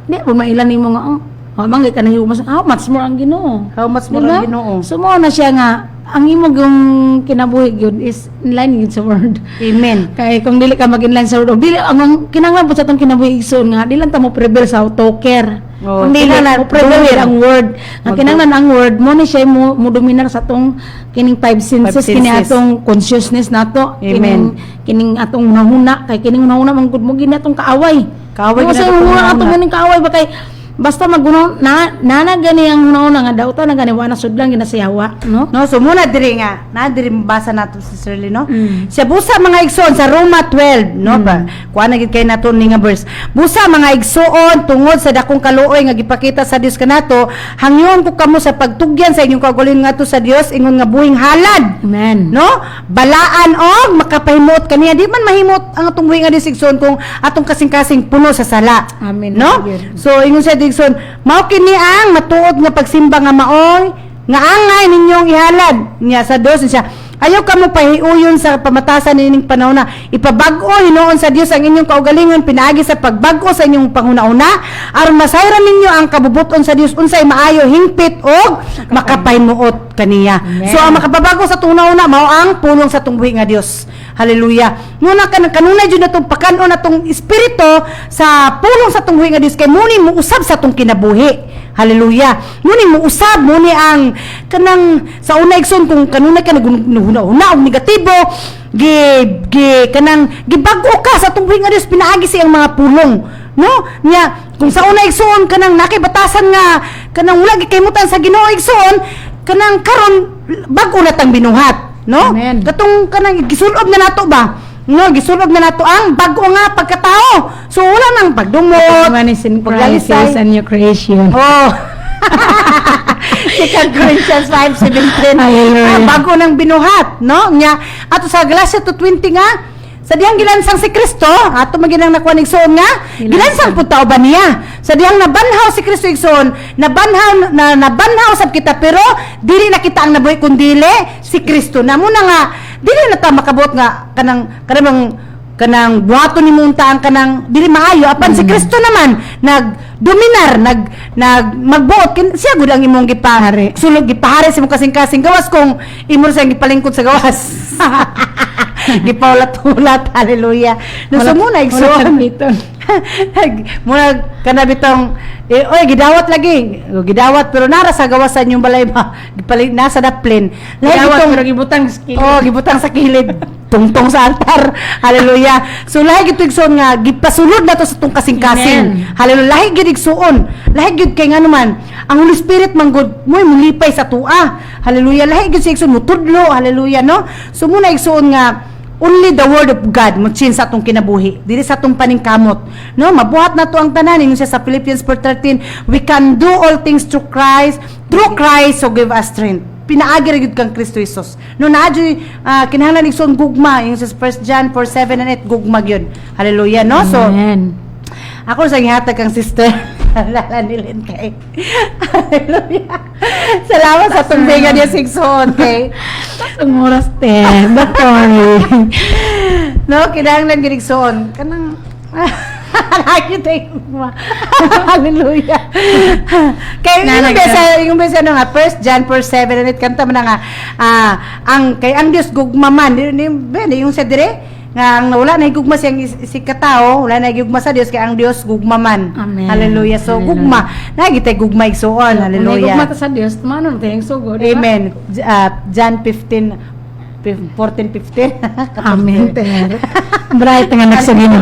di po mailan nimo nga mangay ka na higugma how much more ang Ginoo. How much mo Diba? ang Ginoo? So mo na siya nga ang imong yung kinabuhi gyud is in line gyud sa word. Amen. Kay kung dili ka mag-inline sa word, dili ang kinanglan po sa atong kinabuhi igsoon nga dili lang ta mo prevail sa talker. Oh, Kung dili kinahanglan mo prevail dominar. ang word. Ang kinanglan ang word mo ni siya mo dominar sa atong kining five senses Five kini senses. atong consciousness nato Amen. kining atong hunahuna kay kining hunahuna man gud mo gini atong kaaway. Kaaway Kasi gina atong mo atong hunahuna. kining kaaway ba kay basta maguno na gani ang hunahuna nga daw ta na gani wala sudlang ginasiyawa, no? No, so muna diri nga, na diri mabasa nato si Shirley, no? Mm. Siya busa mga igsoon sa Roma 12, no ba? Kuha na gid kay nato ni nga verse. Busa mga igsoon tungod sa dakong kaluoy nga gipakita sa Dios kanato, hangyon ko kamo sa pagtugyan sa inyong kaugalingon ngadto sa Dios ingon nga buhing halad. Amen. No? Balaan og makapahimot kaniya di man mahimot ang atong buhing nga Dios igsoon kung atong kasing-kasing puno sa sala. Amen. No? So ingon sa Digson, mao kini ang matuod nga pagsimba nga maoy nga angay ninyong ihalad niya sa Dios siya. Ayaw ka mo pahiuyon sa pamatasan nining panahon na ipabag-o hinuon sa Dios ang inyong kaugalingon pinaagi sa pagbag-o sa inyong panghuna-una aron masayran ninyo ang kabubuton sa Dios unsay maayo hingpit og makapaymuot kaniya. Amen. So ang makababago sa tungnauna mao ang pulong sa tungbuhi nga Dios. Hallelujah. Muna kanunay jud natong pakanon natong espiritu sa pulong sa tungbuhi nga Dios kay muni mo usab sa tong kinabuhi. Hallelujah. Muni mo usab muni ang kanang sa una igsoon kung kanunay ka naghuna-huna og negatibo kanang gibag-o ka sa tungbuhi nga Dios pinaagi siyang mga pulong. No? Nya kung sa una igsoon kanang nakibatasan nga kanang wala gikaymutan sa Ginoo igsoon kanang karon bag-o na tang binuhat, no? Amen. Katong kanang gisulob na nato ba? No, gisulob na nato ang bag-o nga pagkatao. So wala nang pagdumot. Man is in Christ paglalisay. is a new creation. Oh. 2 Corinthians 5:17. Hallelujah. Bago nang binuhat, no? Nya ato sa Galatia 2:20 nga sa diyang gilansang si Kristo, ato maginang nakuha ning suon nga, gilansang pud tao ba niya? Sa diyang nabanhaw si Kristo igsoon, nabanhaw sab kita pero dili na kita ang nabuhi kundili si Kristo. Namo na nga dili na ta makabot nga kanang buhaton ni munta ang kanang dili maayo apan si Kristo naman nagdominar magbuot siya gud ang imong gipahari sulog gipahari sa imong kasing-kasing gawas kung imo sa gipalingkod sa gawas gipaulat-ulat hallelujah no so muna igsoon muna kana bitong oy gidawat lagi gidawat pero nara sa gawasan yung balay ba nasa daplin Gidawat pero gibutang skill. oh gibutang sa kilid tungtong sa altar hallelujah so lahi gid igsoon nga gipasulod na to sa tong kasing-kasing Amen. hallelujah lahi gid igsoon lahi gid kay ngano man ang Holy Spirit man gud moy mulipay sa tua hallelujah lahi gid sa igsoon mutudlo hallelujah no so muna igsoon nga only the word of God mo change sa atong kinabuhi dili sa atong paningkamot no mabuhat na to ang tanan ingon siya sa Philippians 4:13 we can do all things through Christ so give us strength pinaagi ra gyud kang Kristo Jesus no naadyoy kinahanglan igsoon gugma yung sa 1 John 4:7 and 8 gugma gyud hallelujah no so Amen. ako sa gihatag kang sister lalanilin kay hallelujah salamat sa tumbengan niya sigsoon kay Ang oras te, sorry. no, kinahanglan giligsoon. Kanang lagi tayo hallelujah. Kaya yung besa no nga 1 John 4:7 and it kanta man nga ang Dios gugmaman ni yung sa dire nga ang wala na higugma siyang si katao wala na higugma sa Dios kay ang Dios gugmaman. Amen. Hallelujah. So Hallelujah. gugma na gitay gugma igsoon. Hallelujah. Kung may sa Dios, mano tayong sugo, di ba? Amen. John 14:15. Amen. Bright nga nagsagino.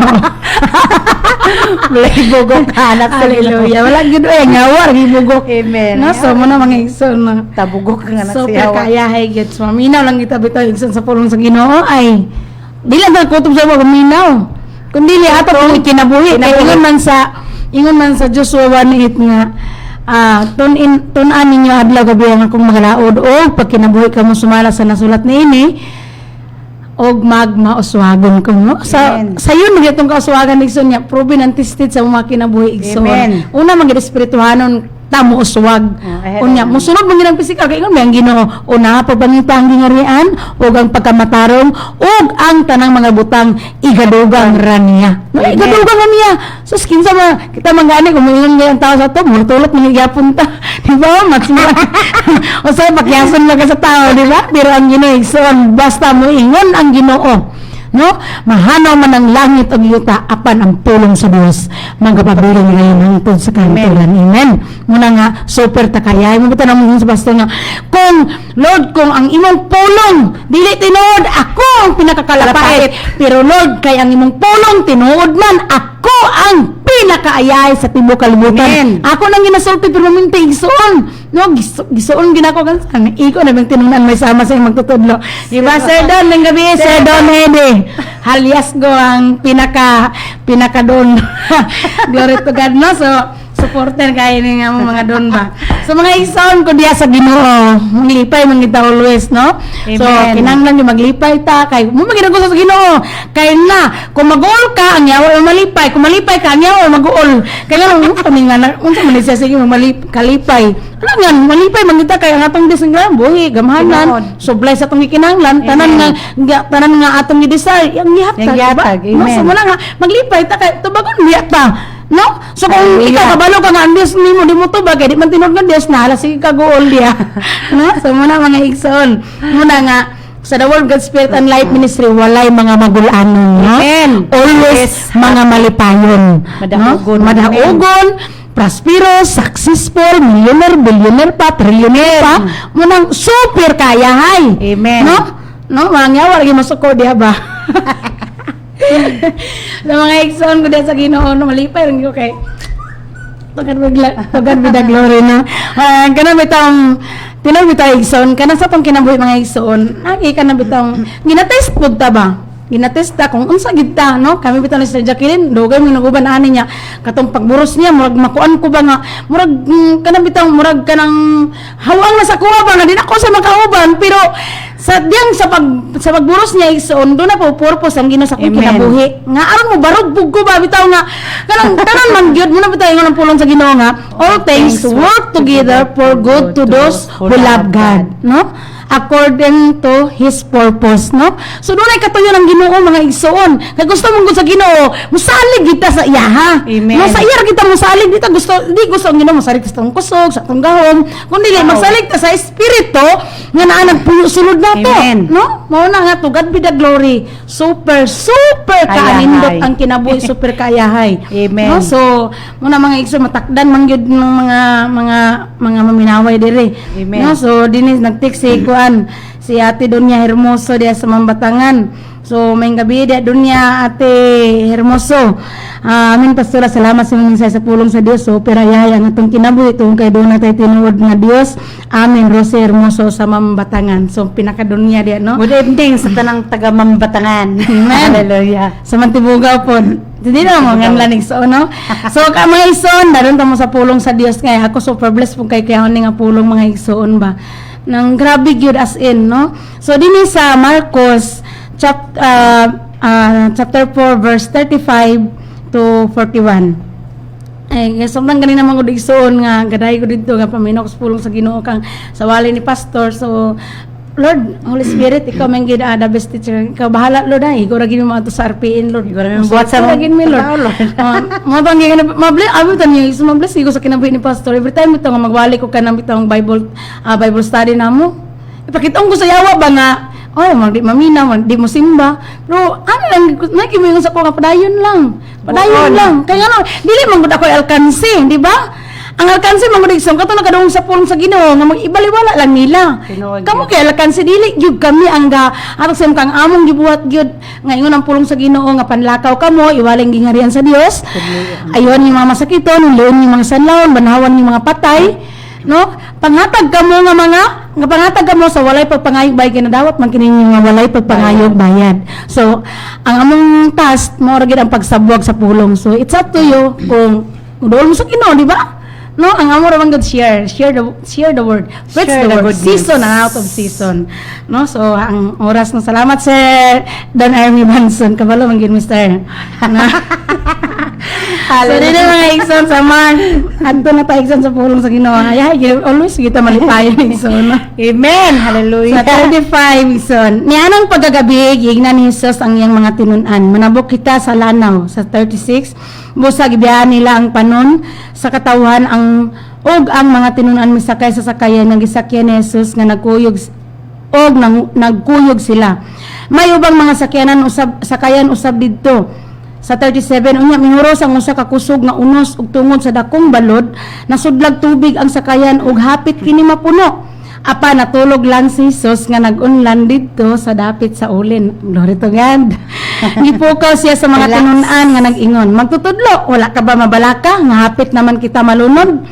Mulay bugok hanap sa Hallelujah. Wala gid nga war gibugok. Amen. Naso mo na mga igsoon na. Tabugok nga na Super siya. kaya hay gets maminaw lang kita bitaw igsoon sa pulong sa Ginoo ay dili lang kutob sa mga minaw. kundi li ato kung kinabuhi kay ingon man sa Joshua 1:8 nga tun-an ninyo adlaw gabi ang akong magalaod o pag kinabuhi ka mo sumala sa nasulat niini og magmauswagon ko no sayon man itong kauswagan igsoon niya proven and tested sa mga kinabuhi igsoon una man gid espirituhanon tamo uswag unya mosunod man ginang pisikal kay ingon ang Ginoo una pagbangita ang gingarian ug ang pagkamatarong ug ang tanang mga butang igadugang raniya no igadugang raniya so kinsa man kita mangani kung moingon nga ang tao sa to murtulot man gyapon ta di ba maximum usay pakyason lang ka sa tao di ba pero ang Ginoo igsoon basta moingon ang Ginoo no mahanaw man ang langit ug yuta apan ang pulong sa Dios magapabiling ngayon hangtod sa kantulan amen muna nga super takayay mo bitaw mo sa pastor nga kung Lord kung ang imong pulong dili tinuod ako ang pinakakalapait pero Lord kay ang imong pulong tinuod man ako ang pinakaayay sa tibuok kalibutan ako nang ginasulti pero minti igsoon no gisuon ginako kan iko na bang tinungnan may sama sa magtutudlo di ba Sir Don ng gabi Sir Don Hede alias go ang pinaka don glory to God no so supporter kay ni nga mga don ba so mga igsoon ko diya sa Ginoo maglipay man kita always no so kinahanglan yung maglipay ta kay mo maginagusto sa Ginoo kay na kung mag-ol ka ang yawa malipay kung malipay ka ang yawa mag-ol kaya lang kami nga unsa man siya sige kalipay wala nga malipay man kita kay ang atong disinggan buhi gamhanan sublay sa atong gikinahanglan tanan nga atong gidesire ang gihatag diba so wala nga maglipay ta kay tubagon biya ta no? So kung ikaw kabalo ka nga ang Diyos ni mo, di mo to bagay, di man tinog ng Diyos na, sige ka gool diya. No? So muna mga igsoon, muna nga, sa The Word God Spirit and Life Ministry, walay mga magulanon, no? Always mga malipayon. Madaogon, prosperous, successful, millionaire, billionaire pa, trillionaire pa, munang super kayahay. Amen. No? No? Mga ngawa, lagi masuko diya ba? Sa mga igsoon ko din sa Ginoo no malipay rin ko kay tugan bidag glory no kana bitang tinan bitay igsoon kana sa tong kinabuhi mga igsoon agi kana bitang ginatest pud ta ba ginatest ta kung unsa gid ta no kami bitang ni Sir Jacqueline dugay mo naguban ani niya katong pagburos niya murag makuan ko ba nga murag kana bitang murag kanang hawang na sa kuha ba nga di na ko sa makauban pero sa diyang sa pagburos niya igsoon do na po purpose ang Ginoo sa akong kinabuhi nga aron mo barog buggo ba bitaw nga kanang tanan man gyud mo na bitaw ingon ang pulong sa Ginoo nga all things work together for good to those who love God no according to His purpose, no? So, doon ay katuyo ng Ginoo mga igsoon. Kaya gusto mong sa Ginoo, musalig kita sa iyaha. Amen. No, sa iya kita musalig, di gusto ang Ginoo musalig sa itong kusog, sa itong gahom. Kundi magsalig ta sa Espiritu, nga na nagsulod na to. Amen. No? Mauna nga to, God be the glory. Super kaanindot ang kinabuhi, super kayahay. Amen. No? So, muna mga igsoon, matakdan man yun ng mga maminaway dire. Amen. No? So, dinis nagtiksi ko si Ate Donya Hermoso diya sa Mambatangan. So may gabi diya Donya Ate Hermoso. Amin pastora salamat sa mga sa pulong sa Dios. So perayay ang atong kinabuhi tungod kay doon natay tinuod nga Dios. Amin Rose Hermoso sa Mambatangan. So pinaka Donya diya no. Good evening sa tanang taga Mambatangan. Hallelujah. Sa Mantibugaw po. Hindi na mo ngam lanig so no. So ka mga igsoon daron ta mo sa pulong sa Dios kay ako super blessed po kay kayahon nga pulong mga igsoon ba. Nang grabe gyud as in no. So dinhi sa Marcos chapter 4 verse 35 to 41. Ay sobrang ganina man gud igsoon nga gaday ko didto nga paminok sa pulong sa Ginoo kang sa wali ni pastor. So Lord, Holy Spirit, ikaw man gid the best teacher. Ikaw bahala Lord ay. Ikaw ra gid mo ato sa RPN Lord. Ikaw ra buhat sa gid mi Lord. Mo bang gid mabless abi tan niya is mabless iko sa kinabuhi ni pastor. Every time ito nga magwali ko kanang bitong Bible study namo. Ipakita ko sa yawa ba nga di mamina, di mo simba. Pero ano lang nakimingon sa ko nga padayon lang. Kaya nga dili man gud ako alkansi, di ba? Ang alkansi mamudigsom kato nakadung sa pulong sa Ginoo nga magibaliwala lang nila. Kamo kay alkansi dili gyud kami ang atong sem kang among gibuhat gyud nga ingon ang pulong sa Ginoo nga panlakaw kamo iwaling gingarian sa Dios. Ayon ni mga masakiton, leon ni mga sanlawon, banhawan ni mga patay. no? Panghatag ka mo nga panghatag ka mo sa walay pagpangayog bayad kinadawat man kini nga walay pagpangayog bayad. So, ang among task mo ra gid ang pagsabwag sa pulong. So, it's up to you kung doon mo sa Ginoo, di ba? No, ang amo ra man gud share the word. Preach Share the the word. good Season news. and out of season. No, so ang oras ng salamat Sir Don Army Banson. Kabalo man gid Mr. So, dito mga igsoon sa man. Adto na ta igsoon sa pulong sa Ginoo. Ay, always kita malipayon igsoon. No? Amen. Hallelujah. Sa 35 igsoon. Nianang paggagabi gigna ni Jesus ang iyang mga tinunan. Manabok kita sa lanaw sa 36. Busa gibiyahan nila ang panon sa katawan ang ang mga tinunan misakay sa sakayan ng gisakyan ni Jesus nga nagkuyog nagkuyog sila. May ubang mga sakayan usab didto. Sa 37 unya mihuros ang usa ka kusog nga unos ug tungod sa dakong balod nasudlag tubig ang sakayan ug hapit kini mapuno. Apa natulog lang si Jesus nga nag-unlan didto sa dapit sa ulin. Glory to God. Gipukaw siya sa mga Relax. tinunan nga nag-ingon. Magtutudlo, wala ka ba mabalaka nga hapit naman kita malunod?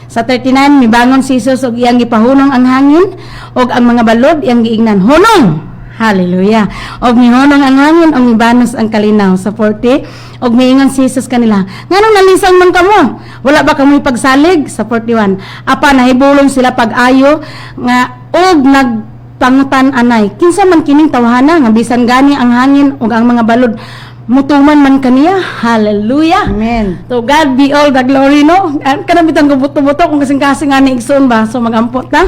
Sa 39 mibangon si Jesus ug iyang gipahunong ang hangin ug ang mga balod iyang giingnan. Hunong! Hallelujah. Og mihunong ang hangin og mibanos ang kalinaw. Sa 40 og miingon si Jesus kanila, nganong nalisang man kamo? Wala ba kamoy pagsalig? Sa 41 apa nahibulong sila pag-ayo nga og nagpangutan anay. Kinsa man kining tawhana nga bisan gani ang hangin og ang mga balod mutuman man kaniya. Hallelujah. Amen. To God be all the glory, no? Kanang bitang gubuto-buto kung kasing-kasing nga ni igsoon ba? So magampot na.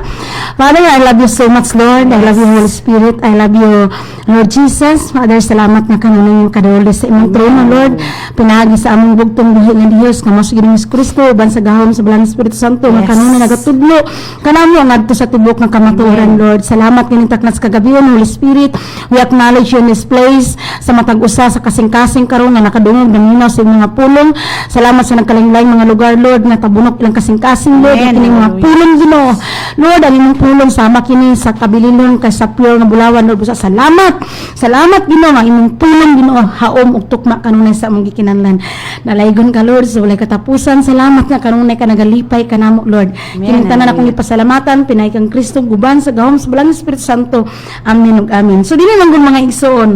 Father, I love you so much, Lord. I love you, Holy Spirit. I love you, Lord Jesus. Father, salamat na kanunay yung kaduli sa imong trono, Lord. Pinagi sa among bugtong buhi ng Diyos, nga mas Ginoong Kristo, uban sa gahom sa Balang Espiritu Santo, nga Yes. kanunay nagatudlo. Kanamo ang adto sa tubok ng kamatuoran, Lord. Salamat kinitak na sa kagabihan, Holy Spirit. We acknowledge you in this place sa matag-usa sa kasing-kasing karon nga nakadungog ng minaw sa mga pulong. Salamat sa nagkalinglaing mga lugar, Lord, na tabunok ilang kasing-kasing, Lord, Amen. at kining mga pulong, Ginoo. Lord, ang imong pulong sama kini sa kabililon kay sa pure nga bulawan, Lord. Busa salamat. Salamat, Ginoo, ang imong pulong, Ginoo, haom ug tukma kanunay sa among gikinahanglan. Nalaygon ka, Lord, sa walay katapusan. Salamat nga kanunay ka nagalipay kanamo, Lord. Kining tanan akong ipasalamatan, pinay kang Kristo guban sa gahom sa Balang Espiritu Santo. Amen ug amen. So dili man gud mga igsoon.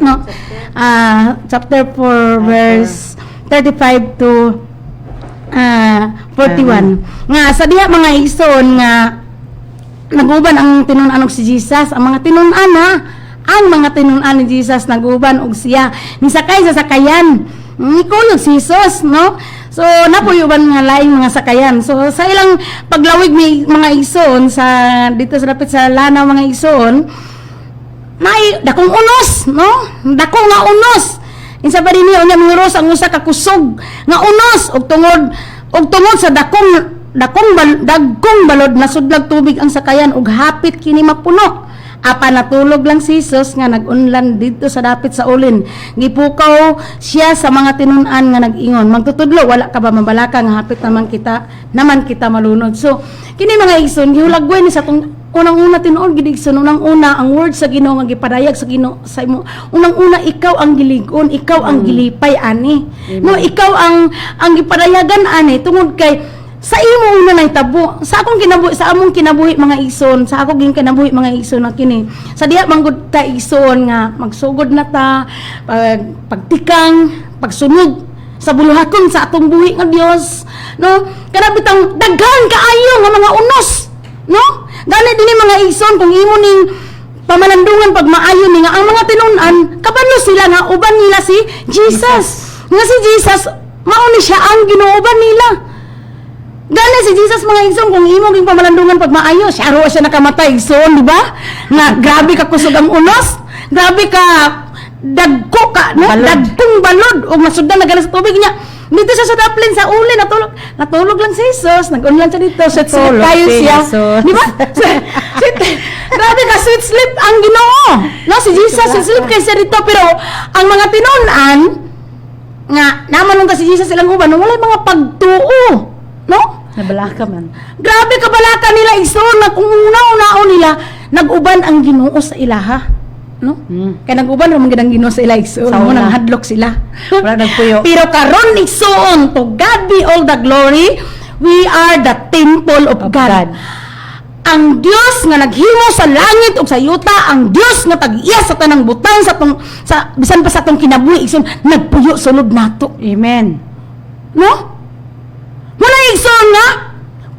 No. Chapter 4 verse 35 to 41. Nga sa diha mga igsoon nga naguban ang tinunan og si Jesus, ang mga tinunan ang mga tinunan ni Jesus naguban og siya nisakay sa sakayan. Nikulog si Jesus, no? So napuyuban nga laing mga sakayan. So sa ilang paglawig ni mga igsoon sa dito sa dapit sa lanaw mga igsoon, may dakong unos, no? Dako nga unos. Insa pa dinhi unya mihuros ang usa ka kusog nga unos og tungod sa dagkong balod nasudlag tubig ang sakayan ug hapit kini mapuno. Apa natulog lang si Jesus nga nag-unlan dito sa dapit sa ulin. Gipukaw siya sa mga tinunan nga nag-ingon, magtutudlo, wala ka ba mabalaka nga hapit naman kita malunod. So kini mga igsoon gihulagway ni sa tong unang-una tinuod gid igsoon, unang-una ang word sa Ginoo nga gipadayag sa Ginoo sa imo. Unang-una ikaw ang gilig-on, ikaw ang gilipay ani. No, ikaw ang gipadayagan ani tungod kay sa imo una nay tabo sa akong kinabuhi, sa among kinabuhi mga igsoon, sa akong kinabuhi mga igsoon na kini sa diha manggod ta igsoon nga magsugod na ta pagtikang pagsunog sa buluhakon sa atong buhi nga Dios, no? Kana bitang daghan kaayo nga mga unos, no? Gani dinhi mga igsoon kung imo ning pamalandungan pag maayo ni nga ang mga tinunan kabalo sila nga uban nila si Jesus. Nga si Jesus mao ni siya ang ginuuban nila. Gani si Jesus mga igsoon kung imo ging pamalandungan pag maayo, siya ro siya nakamatay igsoon, di ba? Nga grabe ka kusog ang unos, grabe ka dagko ka, no? Dagkong balod o masuddan na galing sa tubig niya. Dito siya sa daplin sa uli natulog lang si Jesus, nag-unlan siya dito, sweet sleep tayo siya. Di ba? Grabe ka sweet sleep ang Ginoo. No, si Jesus sweet sleep kay siya dito, pero ang mga tinunan nga naman nung kasi Jesus silang uban, wala mga pagtuo, no? Nabalaka man. Grabe kabalaka nila igsoon na kung una-unao nila nag-uban ang Ginoo sa ilaha, no? Kaya nag-uban naman gid ang Ginoo sa ilaha igsoon, Sa mo una. nang hadlok sila. Wala nagpuyo. Pero karon igsoon, to God be all the glory. We are the temple of God. Ang Dios nga naghimo sa langit ug sa yuta, ang Dios nga tag-iya sa tanang butang sa bisan pa sa atong kinabuhi igsoon, nagpuyo sulod nato. Amen. No? Muna igsoon nga,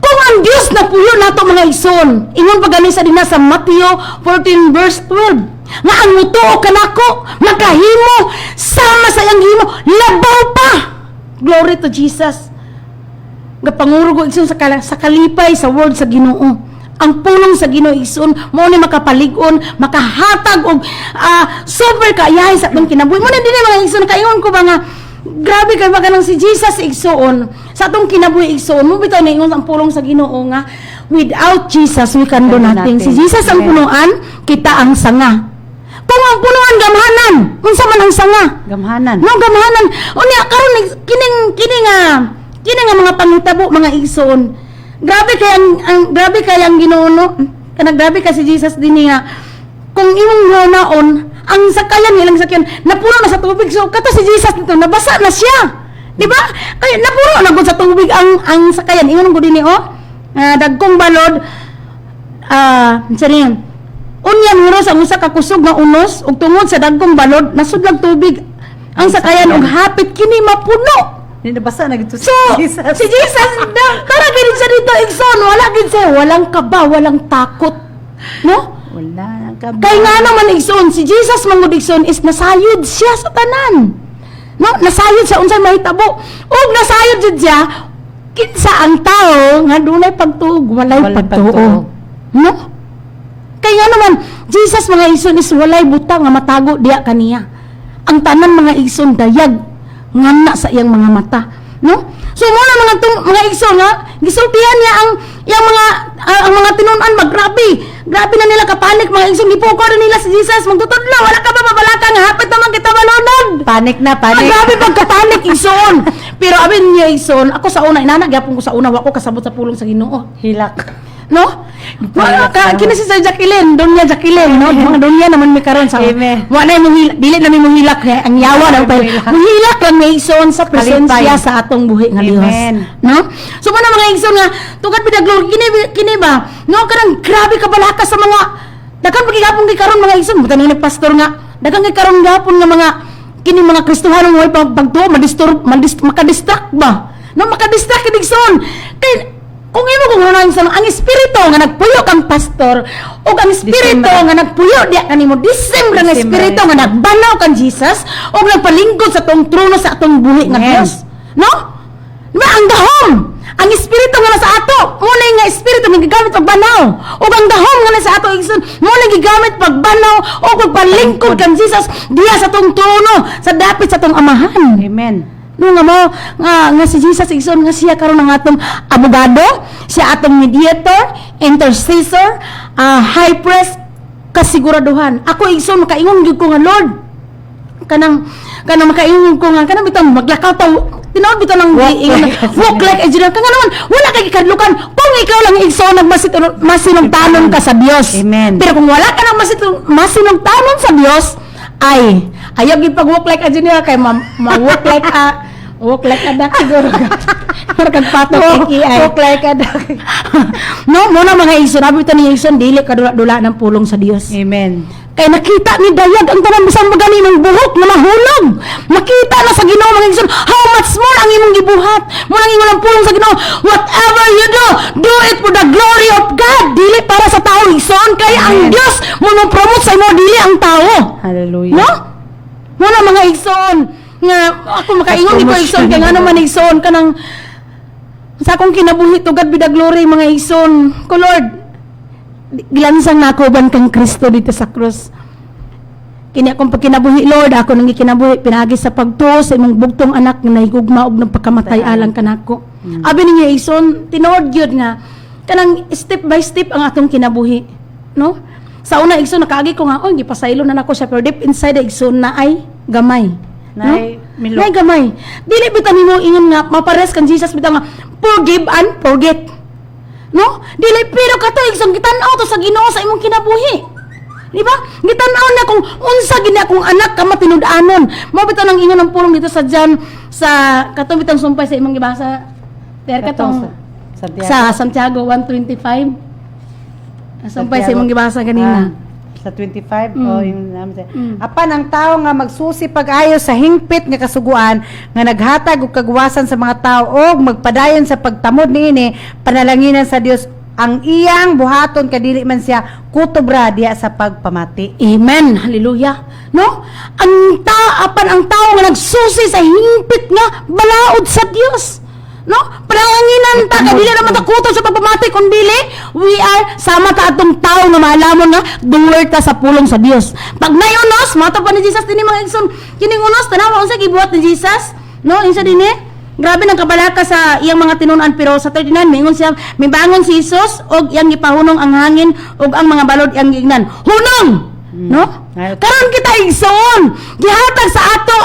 kung ang Diyos na puyo nato mga igsoon, ingon pa gani sa dina sa Matthew 14 verse 12, nga ang mutuo kanako, makahimo, sama sa iyang himo, labaw pa. Glory to Jesus. Gapanguro ko igsoon sa kalipay, sa word sa Ginoo. Ang pulong sa Ginoo igsoon, mo ni makapalig-on, makahatag og super kaayahay sa atong kinabuhi. Mo na dinhi mga igsoon, kaingon ko ba nga, grabe kay baka nang si Jesus igsoon sa atong kinabuhi igsoon, mo bitaw na ingon ang pulong sa Ginoo nga without Jesus we can do nothing. Si Jesus ang punuan, kita ang sanga. Kung ang punuan gamhanan, unsa man ang sanga? Gamhanan. No gamhanan. Unya karon kini nga mga pangitabo mga igsoon. Grabe kay ang Ginoo no. Kanang grabe ka si Jesus dinhi nga kung imong hunaon ang sakayan nilang sakyan napuno na sa tubig, so kato si Jesus dito nabasa na siya, di ba? Kaya napuno na gud sa tubig ang sakayan. Ingon gud dinhi dagkong balod sari unya miro sa usa ka kusog nga unos ug tungod sa dagkong balod nasudlag tubig ang sakayan ug hapit kini mapuno. Hindi nabasa na gito So, si Jesus, tara gini siya dito, igsoon, wala gid siya, walang kaba, walang takot. No? Wala ka ba? Kay nga naman igsoon, si Jesus mangud igsoon is nasayod siya sa tanan. No? Nasayod sa unsay mahitabo. Ug nasayod jud siya, kinsa ang tao nga dunay pagtuog, walay pagtuo. No? Kay nga naman, Jesus mga igsoon is walay butang nga matago diya kaniya. Ang tanan mga igsoon dayag ngana sa iyang mga mata, no? So muna mga igsoon nga gisultihan niya ang mga tinunan grabe na nila kapanik mga igsoon, gipuko na nila si Jesus magtutudlo, wala ka ba mabalaka nga hapit naman kita malunod. Panik na, panik. Grabe pagkapanik igsoon. Pero abin niya igsoon, ako sa una inanagyapon ko sa una, wako kasabot sa pulong sa Ginoo. Hilak. No? Kini si Jacqueline, Donya Jacqueline, no? Mga Donya naman may karon sa. Amen. Wala mo dili na mo hilak ang yawa na pa. Hilak lang may igsoon sa presensya sa atong buhi nga Dios. Amen. No? So man mga igsoon nga tugad pinaglory kini ba? No kanang grabe ka balaka sa mga daghang pagigapon kay karon mga igsoon, butan ni pastor nga daghang kay karon gapon nga mga kini mga Kristohanong way pagtuo makadistract ba? No makadistract kid igsoon. Kay kung imo kung hunang sa ang espiritu nga nagpuyo kang pastor o ang espiritu nga nagpuyo diya kanimo December nga espiritu nga nagbanaw kang Jesus o nagpalingkod sa tong trono sa atong buhi nga Dios, no? Diba ang dahom ang espiritu nga nasa ato mo nga espiritu nga gigamit pagbanaw o ang dahom nga nasa ato igsoon mo gigamit pagbanaw o pagpalingkod kang Jesus diya sa tong trono sa dapit sa tong amahan. Amen. No nga mo nga si Jesus igsoon nga siya karon ang atong abogado, siya atong mediator, intercessor, high priest, kasiguraduhan. Ako igsoon makaingon gyud ko nga Lord. Kanang makaingon ko nga kanang bitang maglakaw ta tinawag bitaw nang walk like a general kanga naman wala kay kadlukan kung ikaw lang igsoon masinungtanon ka sa Dios. Amen. Pero kung wala ka nang masinungtanon sa Dios ay ayaw gid pag walk like a general kay walk like a walk like a duck siguro ka. Marag patok AI. Walk like a duck. No, muna mga igsoon, abi ta ni igsoon dili ka dula ng pulong sa Dios. Amen. Kay nakita ni dayag ang tanan bisan magani ng buhok na mahulog. Makita na sa Ginoo mga igsoon, how much more ang imong gibuhat. Mo ang imong pulong sa Ginoo. Whatever you do it for the glory of God. Dili para sa tao igsoon kay ang Dios mo promote sa imo dili ang tao. Hallelujah. No? Muna mga igsoon nga ako makaingon di ko igsoon kay nga naman igsoon kanang sa akong kinabuhi tugad bida glory mga igsoon ko Lord gilansang nakuban kang Kristo dito sa krus kini akong pagkinabuhi Lord ako nang gikinabuhi pinagi sa pagtuo sa imong bugtong anak nga nahigugma og nagpakamatay alang kanako. Abi ninyo igsoon tinuod gyud nga kanang step by step ang atong kinabuhi, no? Sa una igsoon nakaagi ko nga gipasaylo na nako siya pero deep inside igsoon na ay gamay. Nay, no? Nay gamay. Dili bitan nimo ingon nga mapares kan Jesus bitan nga forgive and forget. No? Dili pero kato igsoon gitan-aw to sa Ginoo sa imong kinabuhi. Di ba? Gitan-aw na kung unsa gini akong anak ka matinud-anon. Mao bitan ang ingon ng pulong dito sa John sa katong bitang sumpay sa imong gibasa. Ter katong Santiago. Sa Santiago 1:25. Sampay sa Santiago. imong gibasa kanina. Sa 25 o yung Mm. apan ang tao nga magsusi pag-ayo sa hingpit nga kasuguan nga naghatag og kagwasan sa mga tao og magpadayon sa pagtamod niini panalanginan sa Dios ang iyang buhaton kadili man siya kutobra diya sa pagpamati. Amen. Hallelujah. No? Apan ang tao nga nagsusi sa hingpit nga balaod sa Dios. No? Pananginan ta kadili naman ta kutob sa pagpamati kundi we are sama ta atong tao nga maalamon nga duwer ta sa pulong sa Dios. Pag nayunos, mata pa ni Jesus dinhi mga igsoon. Kining unos tanawa unsa gibuhat ni Jesus? No, insa dinhi? Grabe nang kabalaka sa iyang mga tinunan pero sa 39 mingon siya mibangon si Jesus og iyang gipahunong ang hangin og ang mga balod iyang gignan. Hunong! No? Karon kita igsoon. Gihatag sa ato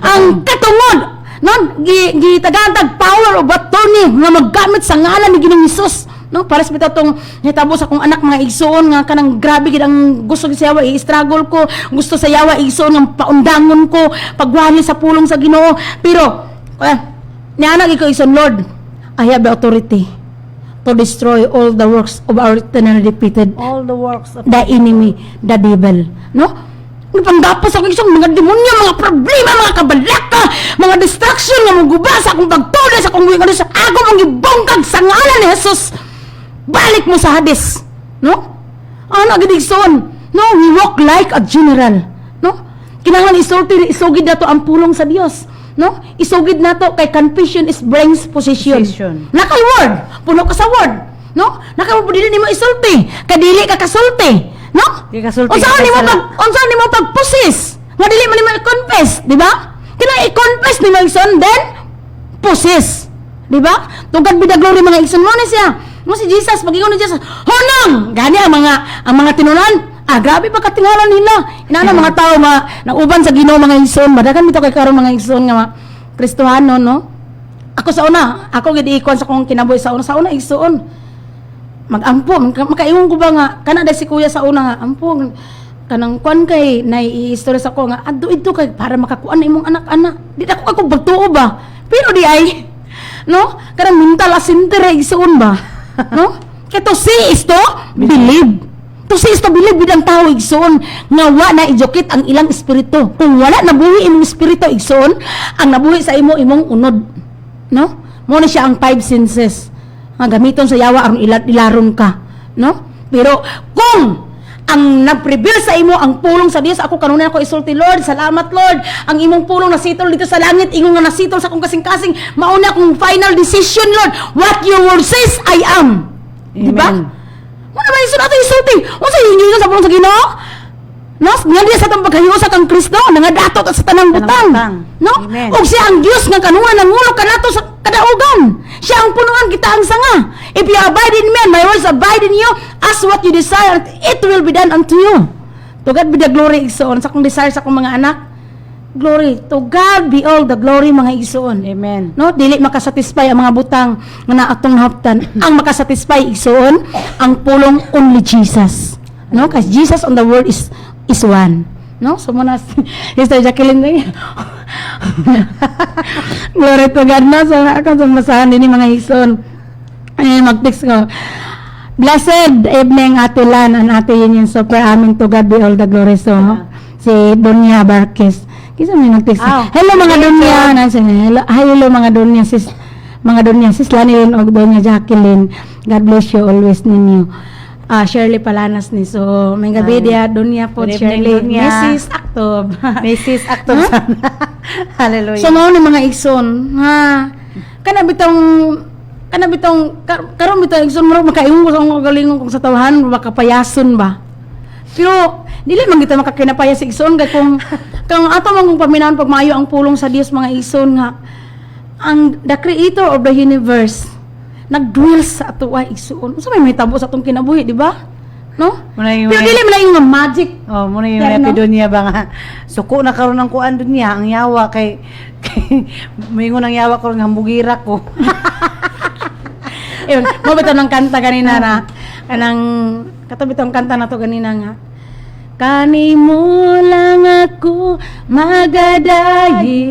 ang katungod. Non gitagantag power of attorney nga maggamit sa ngalan ni Ginoong Hesus. No, para sa bitaw tong hitabo sa akong anak mga igsoon nga kanang grabe gid ang gusto sa yawa i-struggle ko, gusto sa yawa igsoon nga paundangon ko pagwali sa pulong sa Ginoo. Pero niana ko igsoon, Lord, I have the authority to destroy all the works of our eternally defeated All the works of the enemy, the devil. No? Pangdapos ako isang mga demonyo, mga problema, mga kabalaka, mga distraction nga maguba sa akong pagtuloy sa akong wingalo sa ako mong gibongkag sa ngalan ni Jesus. Balik mo sa Hades. No? Ano gidigson? No, we walk like a general. No? Kinahanglan isugid nato ang pulong sa Dios. No? Isugid nato kay confession is brings possession. Nakay word, puno ka sa word. No? Nakay mo dili nimo isulti, kadili ka kasulti. No? Di kasulti Unsa ka ni mo pag-possess? Nga dili man nimo i-confess, di ba? Kailangan i-confess ni mga igsoon, then possess. Di ba? Tugad bida glory mga igsoon mo ni siya. Mo si Jesus, pag-ingon ni Jesus, honong! Gani ang mga tinunan. Grabe pa katingalan nila. Inana mga tao nauban sa Ginoo mga igsoon. Madagan bitaw kay karon mga igsoon nga Kristohano, no? Ako sa una, ako gid ikon sa kong kinabuhi sa una igsoon. Magampo, makaiwan ko ba nga kana dai si kuya sa una nga ampo kanang kuan kay nai-istorya sa ko nga adto ito kay para makakuan na imong anak-anak. Di ako bagtuo ba. Pero di ay no? Kanang mental asintere igsoon ba? No? Kay to see is to believe. To see is to believe bidang tao igsoon nga wa na ijokit ang ilang espiritu. Kung wala nabuhi imong espiritu igsoon, ang nabuhi sa imong unod. No? Mo na siya ang 5 senses. Nga gamiton sa yawa aron ilaron ka, no? Pero kung ang nag-prevail sa imo ang pulong sa Dios, ako kanunay ako isulti, Lord, salamat Lord, ang imong pulong nasitol dito sa langit, ingon nga nasitol sa akong kasing-kasing, mauna akong final decision, Lord, what your word says, I am. Di ba? Mo na ba isulti? Unsa yung sa pulong sa Ginoo? No, nga diya sa tang paghahiusa kang Kristo, nangadatot sa tanang butang. No? Amen. Og siya ang Dios nga kanunay nangulo kanato sa kadaugan. Siya ang punuan kita ang sanga. If you abide in me and my words abide in you, ask what you desire, it will be done unto you. To God be the glory, igsoon. Sa akong desire sa akong mga anak, glory. To God be all the glory, mga igsoon. Amen. No, dili makasatisfy ang mga butang nga naatong haptan. Ang makasatisfy igsoon ang pulong only Jesus. No, kasi Jesus on the word is one. No? So muna Sister Jacqueline glory to God na. So ako sa masahan din mga hison. Mag-text ko. Blessed evening Ate Lan and Ate Yin super amin to God be all the glory. So si Donya Barquez. Kisa may nag-text. Hello mga Donya. Hello mga Donya sis. Mga Donya sis Lanilin og Donya Jacqueline. God bless you always ninyo. Shirley Palanas ni. So, may gabi dia, Donya po, Shirley. Mrs. Actob. Mrs. Actob. Hallelujah. So, mga mga igsoon, kanabitong, karon bitong igsoon mo, makaiwan ko sa akong galingon kung sa tawahan, baka payason ba? Pero, dili man kita makakinapaya sa igsoon, kung ato man kung paminahan pag maayo ang pulong sa Dios mga igsoon nga, ang the creator of the universe, nag-dwell sa ato ay igsuon. Unsa may tabo sa atong kinabuhi, di ba? No? Pero dili man yung magic. Muna yung happy dunya ba nga. Suko na karon ng kuan dunya ang yawa kay moingon ang yawa ko ng hambugira ko. Mo bitaw ng kanta kanina na kanang katabi tong kanta na to kanina nga. Kani mo lang ako magadayi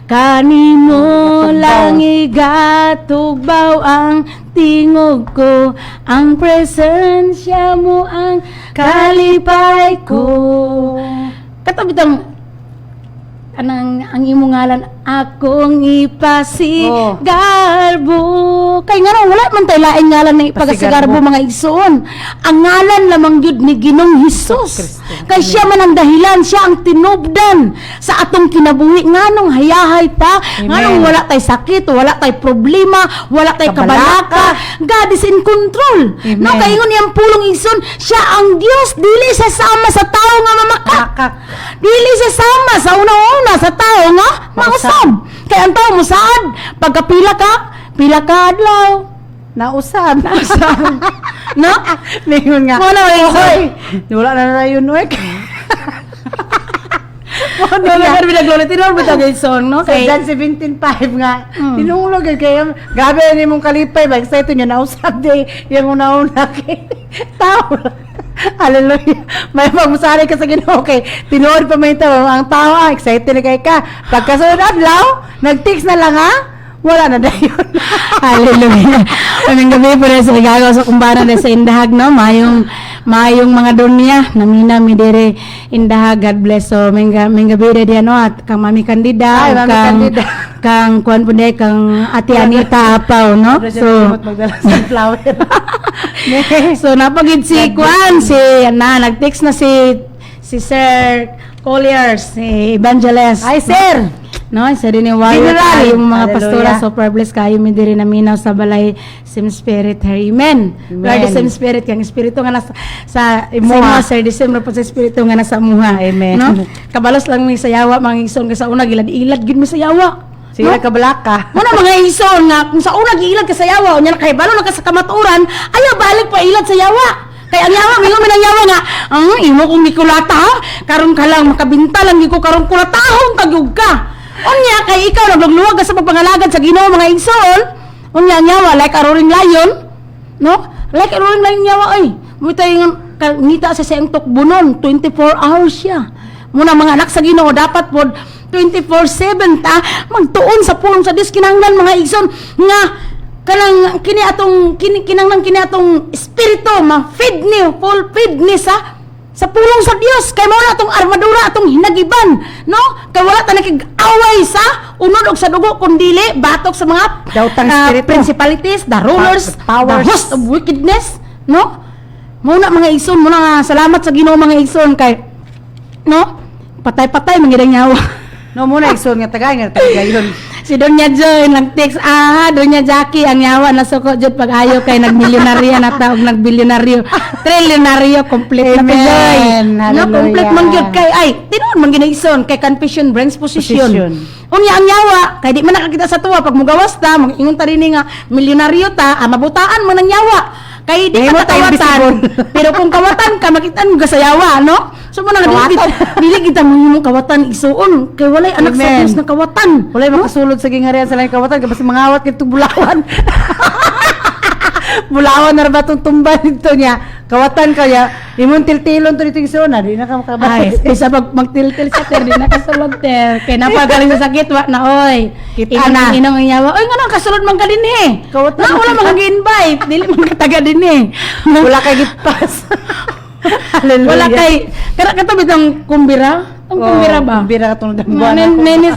kanimo lang igatugbaw ang tingog ko, ang presensya mo ang kalipay ko. Katabitang ang imong ngalan akong ipasigarbo. Kay nga raw, wala man tayo laing ngalan na ipasigarbo mga igsoon. Ang ngalan lamang yun ni Ginong Hesus. Kay siya man ang dahilan, siya ang tinubdan sa atong kinabuhi. Nganong hayahay ta, nganong wala tay sakit, wala tay problema, wala tay kabalaka. God is in control. Amen. No, kay ingon niyang pulong igsoon, siya ang Dios, dili siya sama sa tao nga mamakak. Dili siya sama sa una-una sa tao nga mausab. Kaya ang tao musad, pagkapila ka adlaw. Nausab. No? Ningon nga. Wala Okay. Wala na yun, wek. Wala na binaglolit. Tinulog ba tayo song, no? Sa John 17:5 nga, Mm. tinulog yun kayo, gabi ni mong kalipay, ba, sa ito nyo, nausap di, yung una-una kay tao. Hallelujah. May magmusari ka sa Ginoo kay tinuod pa may tao, ang tao, excited na kay ka. Pagkasunod adlaw, nag-text na lang ha, wala na dayon. Hallelujah. Kaming gabi po rin sa igagaw sa kumbana na sa Indahag, no? Mayong mga dunya, namina mi dire Indahag, God bless. So, may gabi rin yan, no? At kang Mami Candida, Ay, Mami Candida. kang Kuan po kang Ate Anita Apaw, no? So, magdala sa flower. So napagid si Kwan, nag-text na si Sir Colliers, si Evangelist. Ay, sir! No, isa din yung warrior General. kayo mga Hallelujah. pastora, super blessed kayo mi diri naminaw sa balay Sim Spirit. Amen. Lord, the Sim Spirit kang espiritu nga nasa sa Imuha. Sir December po sa espiritu nga nasa muha. Amen. No? Kabalos lang mi sayawa mga ison ka sa una gilad-ilad gid mi sayawa. Sila kabalaka. Muna mga ison nga kung sa una giilad ka sa yawa unya kay balo na ka sa kamaturan ayaw balik pa ilad sa yawa. Kay ang yawa mingon man ang yawa nga imo kung gikulata ha? Karon ka lang makabinta lang giko karon kulatahon kagyug ka. Unya kay ikaw naglugluwag ka sa pagpangalagad sa Ginoo mga ison. Unya ang yawa like aroring lion, no? Like aroring lion yawa ay. Mo tay ngita sa siyang tukbunon 24 hours siya. Muna mga anak sa Ginoo dapat pod 24/7 ta magtuon sa pulong sa Dios kinahanglan mga igsoon nga kanang kini atong espiritu ma-feed ni full feed ni sa pulong sa Dios kay mao na atong armadura atong hinagiban no kay wala ta nakig-away sa unod og sa dugo kundili batok sa mga Daotang espiritu. principalities, the rulers, Powers. the host of wickedness, no? Muna mga igsoon, muna nga salamat sa Ginoo mga igsoon kay no? Patay-patay mangidang nyawa. No, muna igsoon nga tagay yun. Si Donya Joy nag-text, Donya Jackie ang yawa na suko jud pag-ayo kay nagmilyonarya na taog nagbilyonaryo. Trilyonaryo complete na Amen. Joy. No, Hallelujah. complete man gyud kay ay tinuod man ginaison kay confession brings Position. position. Unya ang yawa kay di man nakakita sa tuwa pag mugawas ta mag-ingon ta rin nga milyonaryo ta mabutaan man ang yawa. Kay di Di mo ka tayo kawatan. Pero kung kawatan ka makitaan mo sa yawa, no? So mo na dili kita mo imong kawatan isuon kay walay anak sa Amen. Dios na kawatan. Walay makasulod sa gingarian sa langit kawatan kasi mangawat kito bulawan. Bulawan na ba itong tumba dito niya? Kawatan kaya, imong tiltilon to dito yung na, di na ka Ay, makabalik. isa pag magtiltil sa ter, di na kasulod ter. Kaya napagaling sa sakit, wa na, oy. Kita na. Inong ang yawa, oy, nga nang kasulod man ka din eh. Kawatan Na, wala kita. mag-invite. Dili man kataga din eh. Wala kay gitpas. Hallelujah. Wala kay, kaya katabit ang kumbira? Ang kumbira ba? Kumbira ka itong Nga, buwan.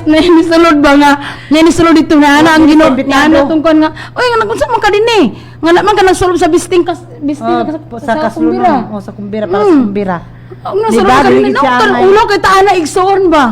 nenisulod ba nga? Nenisulod dito na ana ang ginoo. Bitado. Na tungkol nga. Oy, nga nagunsa man ka din eh. Nga naman ka nagsulod sa bisting ka Sa kasulungan. Sa kumbira, para sa kumbira. Ang Di nasulod ba, ka din. biligid siya Naktan ang- ulo kay taana igsoon ba?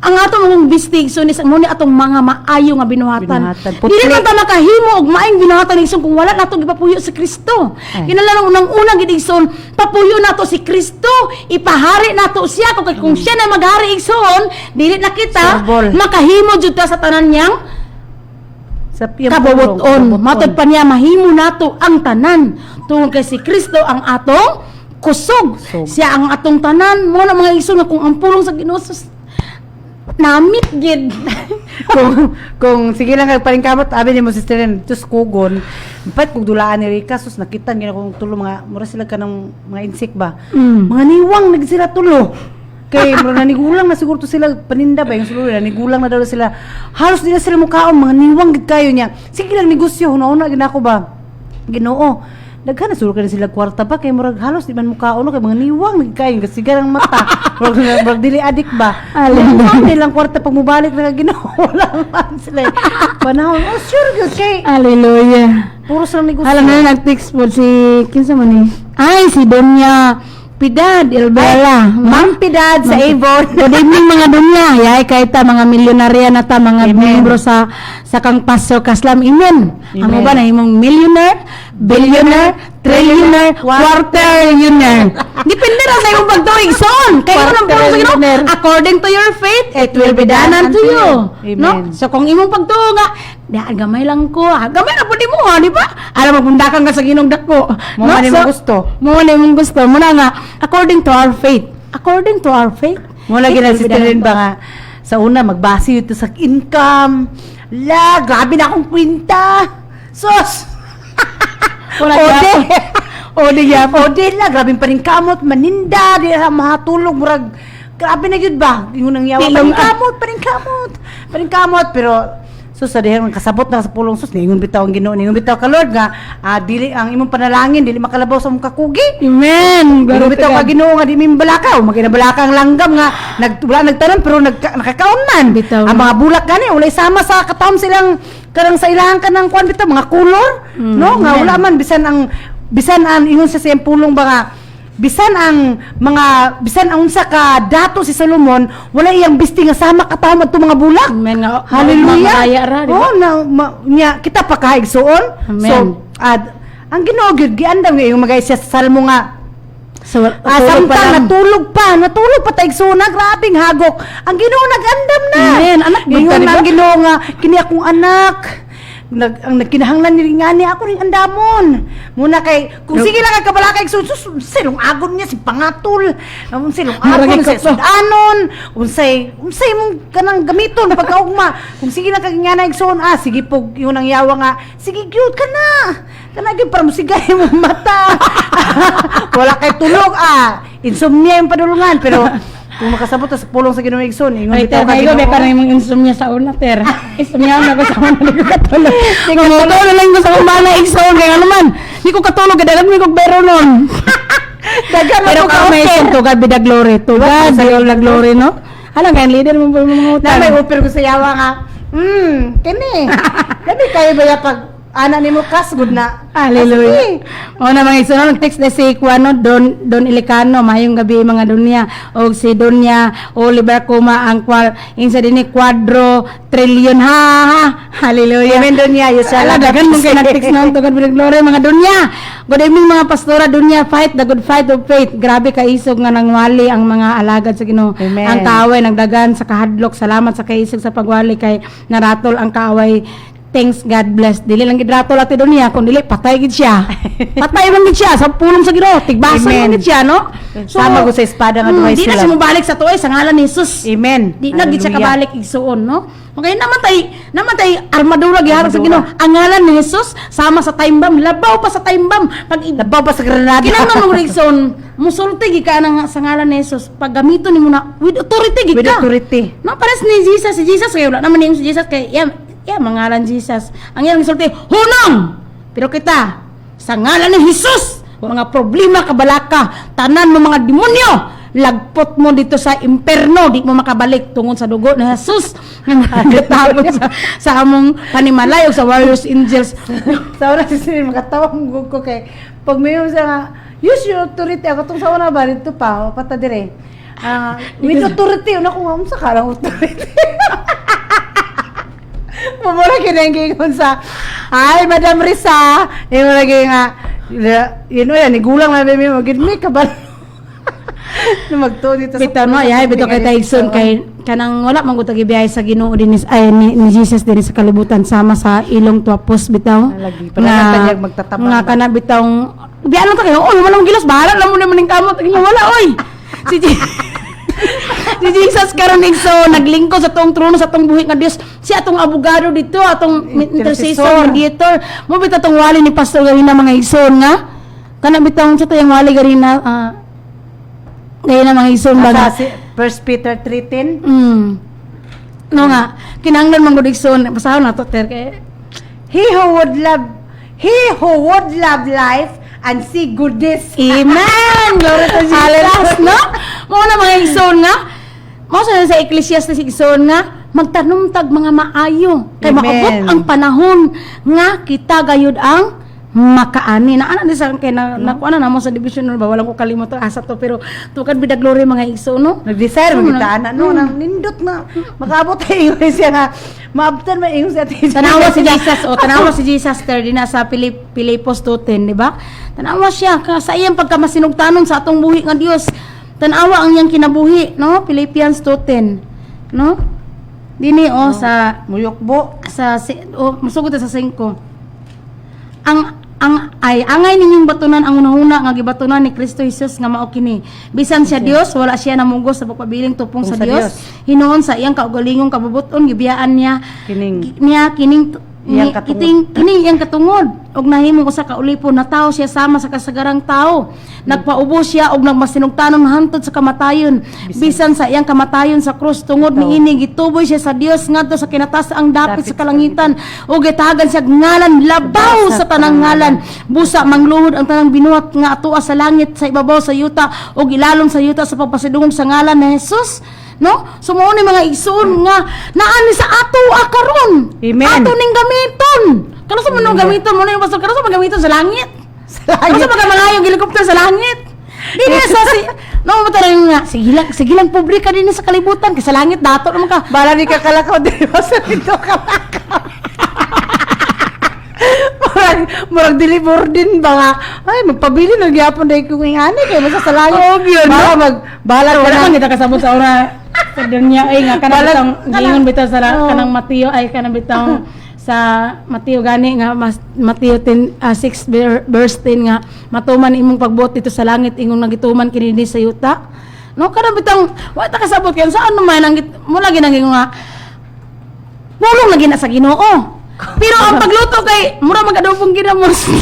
Ang atong mong bistig so mo ni atong mga maayo nga binuhatan. Binuhatan. Dili Putli. man ta makahimo og maayong binuhatan igsoon kung wala nato gipapuyo si Kristo. Ay. Kinahanglan unang-unang gid igsoon, papuyo nato si Kristo, ipahari nato siya kung siya na maghari igsoon, dili na kita Surbol. makahimo jud ta sa tanan niyang Sa piyang kabawoton. Matod pa niya mahimo nato ang tanan tungod kay si Kristo ang atong kusog. Kusog. Siya ang atong tanan. Mo na mga igsoon nga kung ang pulong sa Ginoo sus- namit gid. kung sige lang kay palingkamot abi ni mo sister tus kugon pat kung dulaan ni Rika sus nakita gina kung tulo mga mura sila kanang mga insect ba Mm. mga niwang nagsira tulo Kay nanigulang na siguro to sila paninda ba yung sulod nanigulang na daw sila. Halos di na sila mukaon mga niwang gid kayo niya. Sige lang negosyo una gid ako ba. Ginoo. Daghan na siguro ka na sila kwarta ba kay murag halos di man mukaon kay mga niwang gid kayo kasi garang mata. Murag dili adik ba. Alam nilang kwarta pag mubalik na Ginoo lang man sila. Panahon sure gyud kay Hallelujah. puro sa negosyo. Alam na nag-text po si kinsa man ni? Ay si Donya Piedad Ilbela. Ma'am Piedad sa Avon. Good evening mga dunya. Yay kay ta mga milyonarya na ta mga Amen. membro sa kang Pastor Kaslam. Amen. Amo Amen. ba na imong millionaire, billionaire, trillionaire, quarterillionaire. Depende ra sa imong pagtuig son. Kay mo nang puro sa Quarterillionaire. according to your faith, it will be done unto you. Amen. No? So kung imong pagtuo nga, gamay lang ko. Gamay na po di mo, di ba? Alam mo, pundakan ka sa ginong dako. Mo man imong gusto. Mo na imong gusto. Mo na nga, according to our faith. According to our faith. Mo lagi it na will be sister done rin ba nga sa una magbase ito sa income. La, grabe na akong kwinta. Sos. Wala Ode. Ode ya. Ode la, grabe pa rin kamot, maninda, di na mahatulog, murag, grabe na yun ba? Yung nang yawa, pa rin kamot, pero, sus, sa dihang kasabot na sa pulong sus, ningon bitaw ang Ginoo, ningon bitaw ka Lord nga, dili ang imong panalangin, dili makalabaw sa mong kakugi. Amen. Pero bitaw ka Ginoo nga di mi balakaw, maginabalaka ang langgam nga wala nagtanom pero nakakaon man. Bitaw Ang na. mga bulak gani wala sama sa katom silang karang sa ilahan kanang kwan bitaw mga kulor, no? Nga wala man bisan ang ingon sa siyang pulong ba nga bisan ang unsa ka dato si Solomon wala iyang bisti nga sama katom adto mga bulak. Amen nga. Hallelujah. Maraya ra, di ba? Oh, nya kita pa kaigsuon. Amen. So, ang Ginoo gyud giandam nga yung mga sa salmo nga So, samtang natulog pa taigsuon na grabing hagok. Ang Ginoo nagandam na. Amen. Anak ba Ingon ka, di ba? ang Ginoo nga kini akong anak. Ang nagkinahanglan ni nga ni ako ring andamon. Muna kay kung sige lang ka bala kay silong agon niya si pangatol. Silong agon Maragay sa ko to. sudanon. Unsay mong kanang gamiton pagkaugma. Kung sige lang kag nga na igsoon sige pog yun ang yawa nga. Sige gyud kana. Kana gyud para musigay mo mata. Wala kay tulog insomnia yung padulungan pero kung makasabot sa pulong sa Ginoo igsoon ingon Ay, bitaw ter, kayo Ginoo. ba ka na yung insomnia sa una, ter? Insomnia na ko sa una, hindi ko katulog. Kumuto na lang ko sa kumana, igsoon, kaya nga naman, hindi ko katulog, kadagan mo yung bero nun. Dagan Pero mo kung may isang tugad, bida glory, tugad, di all the glory, no? Alam ka, leader mo po mga na may utang. upir ko sa yawa nga. Kini. Kani kayo ba ya pag ana nimo kasgod na. Hallelujah. O na mga isunod, nag-text na si Kuano, Don Ilicano, mayong gabi mga dunya. O si Donya Oliver Kuma, ang insa din ni Quadro Trillion, ha. Hallelujah. Amen Donya, Ala, dagan mong kayo nag-text na tugad bilang glory mga dunya. Good evening mga pastora dunya, fight the good fight of faith. Grabe kaisog nga nangwali ang mga alagad sa Ginoo. Amen. Ang kaaway nagdagan sa kahadlok. Salamat sa kaisog sa pagwali kay naratol ang kaaway. Thanks, God bless. Dili lang gidratol ati dunya, kung dili patay gid siya. Patay man gid siya sa pulong sa Ginoo. Tigbasa Amen. man gid siya, no? Sama ko sa espada nga duhay di na sila. siya mobalik sa tuoy sa ngalan ni Jesus. Amen. Di na gid siya Hallelujah. kabalik igsuon, no? Okay, naman tay armadura giharap sa Ginoo. Ang ngalan ni Jesus sama sa time bomb, labaw pa sa time bomb. Pag Labaw pa sa granada. kinahanglan mo igsuon, musulti gid ka nang sa ngalan ni Jesus. Pag gamiton nimo na with authority gid With ka. authority. No, pares ni Jesus, si Jesus kay wala naman yung si Jesus kay mangalan Jesus. Ang iyang gisulti, hunong. Pero kita sa ngalan ni Jesus, mga problema kabalaka, tanan mo mga demonyo, lagpot mo dito sa imperno, di mo makabalik tungod sa dugo ni Jesus. Nagtabot sa among panimalay o sa warriors angels. Sa una si Sinin, makatawa mong ko kay pag may siya nga, use your authority. Ako itong sa una ba, dito pa, pata dire. With authority, una ko nga, sa karang authority. Mamura kinanggingon sa, ay, Madam Risa, yung lagi nga, yun o yan, igulang na may magin, kabal. Na magto dito Bitaw no, ay bitaw kay Tyson kay kanang wala man gud gibiyahe sa Ginoo din ni Jesus din sa kalibutan sama sa ilong tuapos bitaw. Lagi pa na tanyag magtatapang. Nga kana bitaw biyan ka kayo, oy wala mong gilos bahala lang mo na maning kamot inyo wala oy. Si Jesus karon igso naglingkod sa tong trono sa tong buhi nga Dios. Si atong abogado dito, atong intercessor, mediator. Mo bitaw tong wali ni pastor ganina mga igsoon nga. Kana bitaw sa tayong wali ganina ngayon ang mga ison baga. 1 Peter 3:10. No nga, kinahanglan man gud igsoon, basahon na to ter kay He who would love life and see goodness. Amen. Glory to Jesus. Hallelujah. No? Mo na mga igsoon nga. Mo sa Ecclesiastes igsoon nga magtanumtag mga maayo kay Amen. maabot ang panahon nga kita gayud ang makaani na ana sa kay nakuha na mo sa division ba walang ko kalimot asa to pero tukad bidag glory mga igsoon no. Nag-desire magitaan nang nindot na makaabot ay siya nga maabtan man ingon siya. Tanawa si Jesus tanawa si Jesus ter di na sa Pilipos 2:10 di ba? Tanawa siya ka sa iyang pagkamasinugtanon sa atong buhi nga Dios. Tanawa ang iyang kinabuhi no Philippians 2:10 no? Dini sa muyokbo masugod sa 5. Angay ninyong batunan ang unahuna nga gibatunan ni Kristo Jesus nga mao kini. Bisan siya Dios, wala siya namugos sa pagpabiling tupong sa Dios. Hinuon sa iyang kaugalingong kabubuton gibiyaan niya kining iyang katungod og nahimong usa ka ulipon na tawo siya sama sa kasagarang tawo. Nagpaubos siya og nagmasinugtanon hantod sa kamatayon. Bisan sa iyang kamatayon sa krus tungod niini gituboy siya sa Dios ngadto sa kinataas-ang dapit sa kalangitan ug gitahagan siya ngalan labaw sa tanang ngalan. Busa mangluhod ang tanang binuhat nga atoa sa langit sa ibabaw sa yuta ug ilalom sa yuta sa pagpasidungog sa ngalan ni Jesus. No? Sumuo ni mga igsoon nga naani sa ato karon. Amen. Ato ning gamiton. Kano sa manong gamiton mo na yung pastor kano sa gamiton sa langit? Kano sa pagkamangayong helicopter sa langit? Dili sa si no mo tayo nga sige lang publika din sa kalibutan kay sa langit dato naman ka. bala ni kakalakaw dili sa dito ka. Murag deliver din ba nga ay magpabili ng gyapon dai ko ngani kay basta sa langit. Bahala ka Wala na kita kasabot sa ora sa dunya ay nga kanang bitang gingon bitaw sa kanang Mateo ay kanang bitang sa Mateo gani nga Mateo 6 verse 10 nga matuman imong pagbuot dito sa langit ingong nagituman kini sa yuta. No kanang bitang wa ta kasabot kay saan man ang mo lagi nang nga bulong lagi na sa Ginoo. Pero ang pagluto kay mura magadobong ginamos.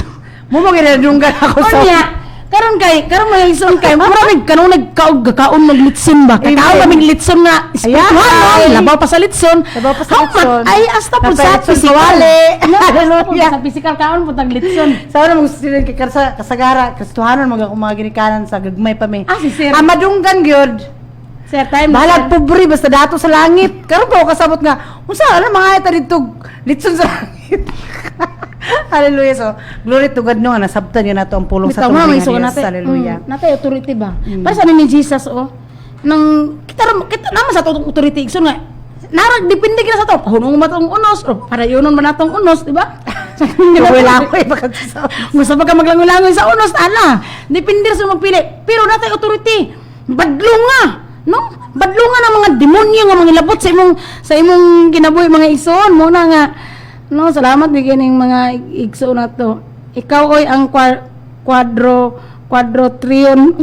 mo ginadunggan ako sa Onya, karon mga ison kay mura mig kanung nagkaon maglitson ba? Kakaon kaming litson nga. Ay. Labaw pa sa litson. Labaw pa sa litson. Ay hasta po sa Napalitson physical. kawali. Hallelujah. Sa physical kaon po tag litson. sa una mong student kay kasagara Kristohanon mga ginikanan sa gagmay pa mi. Si Sir. Amadunggan gyud. Sir time. Balag pobre basta dato sa langit. Karon pa ako kasabot nga unsa ano mga ita dito litson sa langit. Hallelujah. So, glory to God no nga nasabtan yun nato ang pulong sa Bitaw nga may tubig suga nga Diyos. Hallelujah. Natay authority ba? Para sa ni Jesus nang kita naman sa totong authority igsoon nga narag depende kita sa to. Hunong matong unos o para yunon man natong unos, di ba? Wala ko ipagkatsa. Gusto ba ka maglangoy-langoy sa unos, ana? Depende sa magpili. Pero natay authority, badlunga, no? Badlunga ng mga demonyo nga mga labot sa imong kinabuhi mga igsoon mo na nga. No, salamat bigining mga igsoon na to. Ikaw oy ang quadro-trillion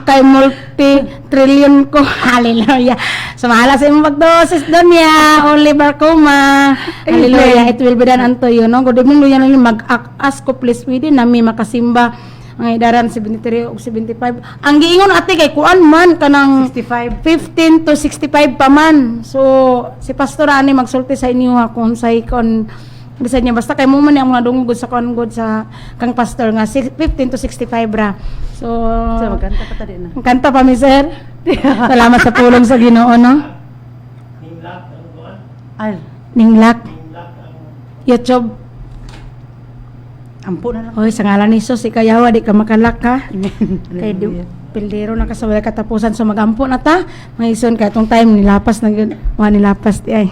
kay multi-trillion ko. Hallelujah. Sumahala sa imong pagdosis doon ya. Oliver Kuma. Hallelujah. It will be done unto you. No? Good evening, Luya. Mag-ask ko please within nami makasimba ang idaran 73 o 75. Ang giingon ate kay kuan man kanang 65. 15 to 65 pa man. So si pastor ani magsulti sa inyo ha kung sa ikon bisan niya basta kay mo man ang mga dungog sa kon god sa kang pastor nga 15 to 65 ra. So Magkanta pa tadi na. kanta pa mi sir. Salamat sa pulong sa Ginoo no. Ay, Ninglak. YouTube. ampo na lang. Oy sa ngalan ni Jesus ikayawa di ka makalak ha. Kay Hallelujah. pildero na kasaway katapusan so magampo na ta. Mga ison kay atong time nilapas na gyud. Wa nilapas di ay.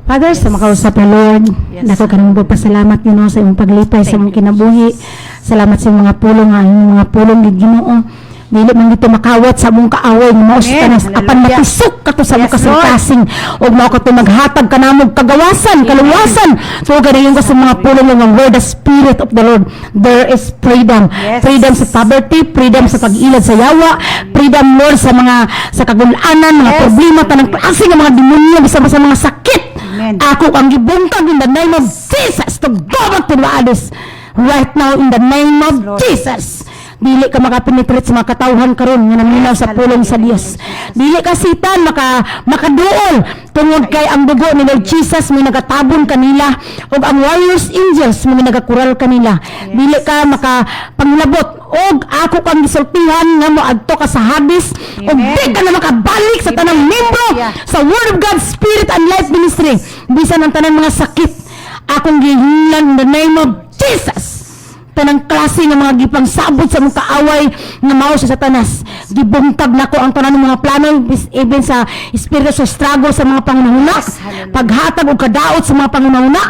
Father, sa makausap na Lord, Yes. dako ka nang pasalamat Ginoo sa imong paglipay sa imong kinabuhi. Salamat sa mga pulong nga imong mga pulong ni Ginoo. Dili man dito makawat sa among kaaway nga mao sa tanas Hallelujah. apan matisok kato sa among Yes, Lord. kasing-kasing ug mao kato maghatag kanamog kagawasan, kaluwasan. So ganayon ko sa mga pulong nga word the spirit of the Lord. There is freedom. Yes. Freedom sa poverty, freedom sa pag-ilad sa yawa, freedom Lord sa mga sa kagulanan, mga Yes. problema tanang klase nga mga demonyo bisan sa mga sakit. Amen. Ako ang gibuntag in the name of Jesus to go back to the abyss right now in the name of Lord. Jesus. Dili ka makapenetrate sa mga katawhan karon nga naminaw sa pulong sa Dios. Dili ka sitan makaduol tungod kay ang dugo ni Lord Jesus mo nagatabon kanila ug ang warriors angels mo nagakural kanila. Dili ka makapangilabot og ako kang gisultihan nga mo adto ka sa Hades ug di ka na makabalik sa tanang membro sa Word of God Spirit and Life Ministry bisan ang tanang mga sakit akong gihinlan in the name of Jesus. Tanang klase ng mga gipang sabot sa mga kaaway na mao sa Satanas. Gibuntag nako ang tanan ng mga plano even sa espiritu sa struggle sa mga pangunahuna, paghatag og kadaot sa mga pangunahuna.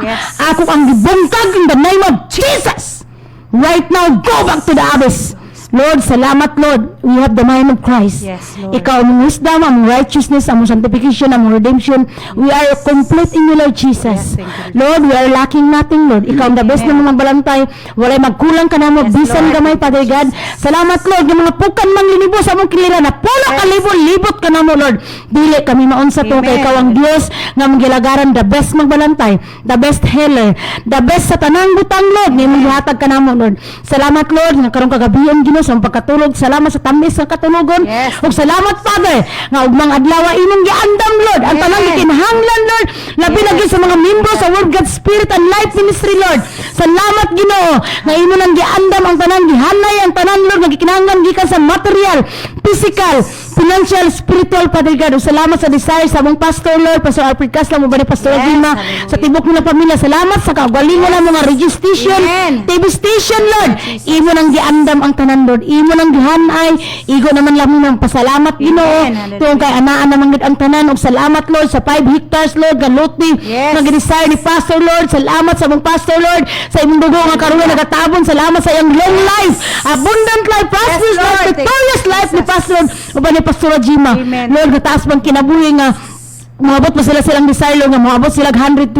Ako ang gibuntag in the name of Jesus. Right now, go back to the abyss. Lord, salamat Lord. We have the mind of Christ. Yes, Lord. Ikaw ang wisdom, ang righteousness, ang sanctification, ang redemption. We are complete in you, Lord Jesus. Yes, thank you, Lord, we are lacking nothing, Lord. Ikaw ang the best na mga balantay. Walay magkulang ka na mo. Yes, Bisan Lord. gamay, Father God. Salamat, Lord. Yung mga pukan man linibo sa mong kilira na pulo kalibon-libot ka na mo, Lord. Dili kami maunsa to kay ikaw ang Diyos nga magilagaran the best magbalantay, the best healer, the best sa tanang butang, Lord. Nga maghihatag ka na mo, Lord. Salamat, Lord, nga karong kagabihan, Ginoo, sa pagkatulog. Salamat sa tamis ng katulugon. Yes. Ug salamat, Father, nga ugmang adlaw imong giandam, Lord. Ang tanang gikinahanglan, Lord. Labi na gyud sa mga membro sa Word God Spirit and Life Ministry, Lord. Salamat, Ginoo, nga imo nang giandam ang tanang gihanay ang tanan, Lord, nga gikinahanglan gikan sa material, physical, financial, spiritual, Father God. Ug salamat sa desire sa among pastor, Lord, Pastor Alfred Casla, mo ba ni Pastor Agima, hallelujah. sa tibok nila pamilya. Salamat sa kagalingon ng mga radio station, Amen. TV station, Lord. Imo nang giandam ang tanan, Lord. Imo nang gihanay, igo naman lang ng pasalamat, Ginoo. Hallelujah. Tuong kay anaan naman gid ang tanan. Ug salamat, Lord, sa 5 hectares, Lord, nga luti Yes. nga ginesire ni Pastor, Lord. Salamat sa among pastor, Lord, sa imong dugo nga karon nga nagatabon. Salamat sa iyang long life, abundant life, prosperous Lord. life, victorious life ni Pastor, uban ni Pastor Ajima. Amen. Lord, gataas bang kinabuhi nga moabot pa sila silang desire, Lord, nga moabot sila 120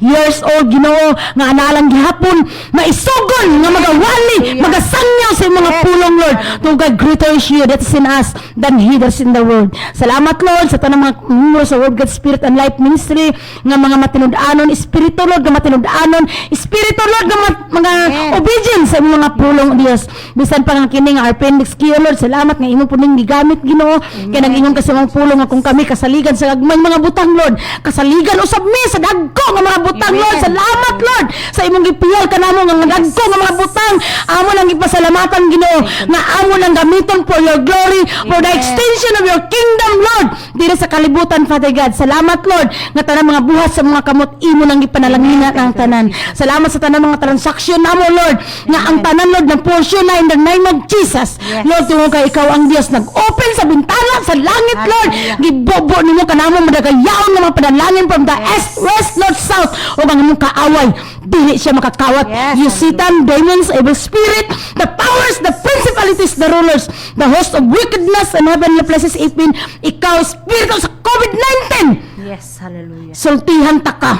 years old, Ginoo, nga analang gihapon maisugon nga magawali, magasangyaw sa mga Yes. pulong, Lord. Tungkay greater is you that is in us than he that is in the world. Salamat, Lord, sa tanang mga membro sa Word God Spirit and Life Ministry nga mga matinud-anon espiritu, Lord, nga matinud-anon espiritu, Lord, nga mga Amen. obedience sa imong mga pulong, Dios. Bisan pa nga kini nga appendix kiyo, Lord, salamat nga imo puning gigamit, Ginoo, kay nang ingong kasamang pulong nga kung kami kasaligan sa gagmay mga butang, Lord, kasaligan usab mi sa dagko nga mga butang, Amen. Lord. Salamat, Lord, sa imong gipiyal kanamo nga dagko nga mga butang. Amo nang ipasalamatan, Ginoo, nga amo nang gamiton for your glory, for the Amen. extension of your kingdom, Lord, diri sa kalibutan, Father God. Salamat, Lord, nga tanang mga buhat sa mga kamot imo nang ipanalangina ng tanan. Salamat sa tanang mga transaksyon namo, Lord, nga ang tanan, Lord, ng portion na in the name of Jesus. Yes. Lord, tungod kay ikaw ang Dios nag-open sa bintana sa langit, Lord. Hallelujah. Gibobo nimo kanamo madagayaon nga mga panalangin from the east, west, north, south, o ang imong kaaway dili siya makakawat. Yes, You Satan, demons, evil spirit, the powers, the principalities, the rulers, the host of wickedness and heavenly places, even ikaw spirito sa COVID-19, Yes, hallelujah. sultihan ta ka.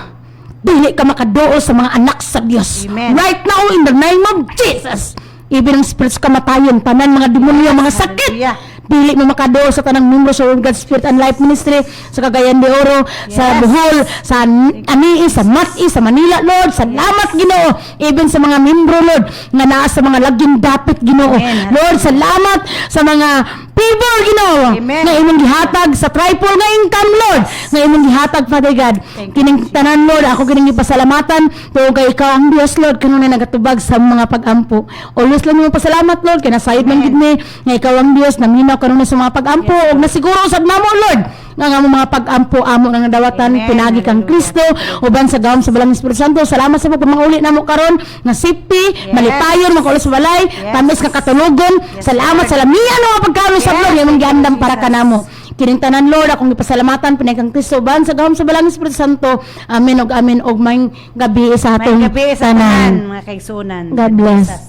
Dili ka makaduol sa mga anak sa Dios. Amen. Right now, in the name of Jesus. Even ang spirits kamatayon, tanan mga demonyo, mga sakit. hallelujah. Dili mo makaduol sa tanang membro sa Word God Spirit and Life Ministry, sa Cagayan de Oro, sa Yes. Bohol, sa Anii, sa Mati, sa Manila, Lord. Salamat, Ginoo. Even sa mga membro, Lord, nga naa sa mga lagyong dapit, Ginoo. Amen. Lord, salamat sa mga people, Ginoo, Amen. nga imong gihatag sa triple nga income, Lord, nga imong gihatag, Father God. Thank you, Kining tanan, Lord, ako kining ipasalamatan, tuo kay ikaw ang Dios, Lord, kanunay nagatubag sa mga pag-ampo. Always lang mo pasalamat, Lord, kay nasayod man gid mi nga ikaw ang Dios, naminaw kanunay sa mga pag-ampo, ug nasiguro usab namo, Lord, nga nga mga pag-ampo amo nga dawatan, Amen. pinagi kang Kristo, uban sa gawom sa Balang Espiritu Santo. Salamat sa pagpamauli namo karon nga safety, malipayon, makulo sa balay, tamis nga katulugon. Salamat sa lamian nga pagkaon sa Lord, nga imong giandam para kanamo. Kining tanan, Lord, akong ipasalamatan pinay kang Kristo ban sa gahom sa Balang Espiritu Santo. Amen og amen og may gabi sa May atong gabi sa tanan, mga kaigsunan. God bless.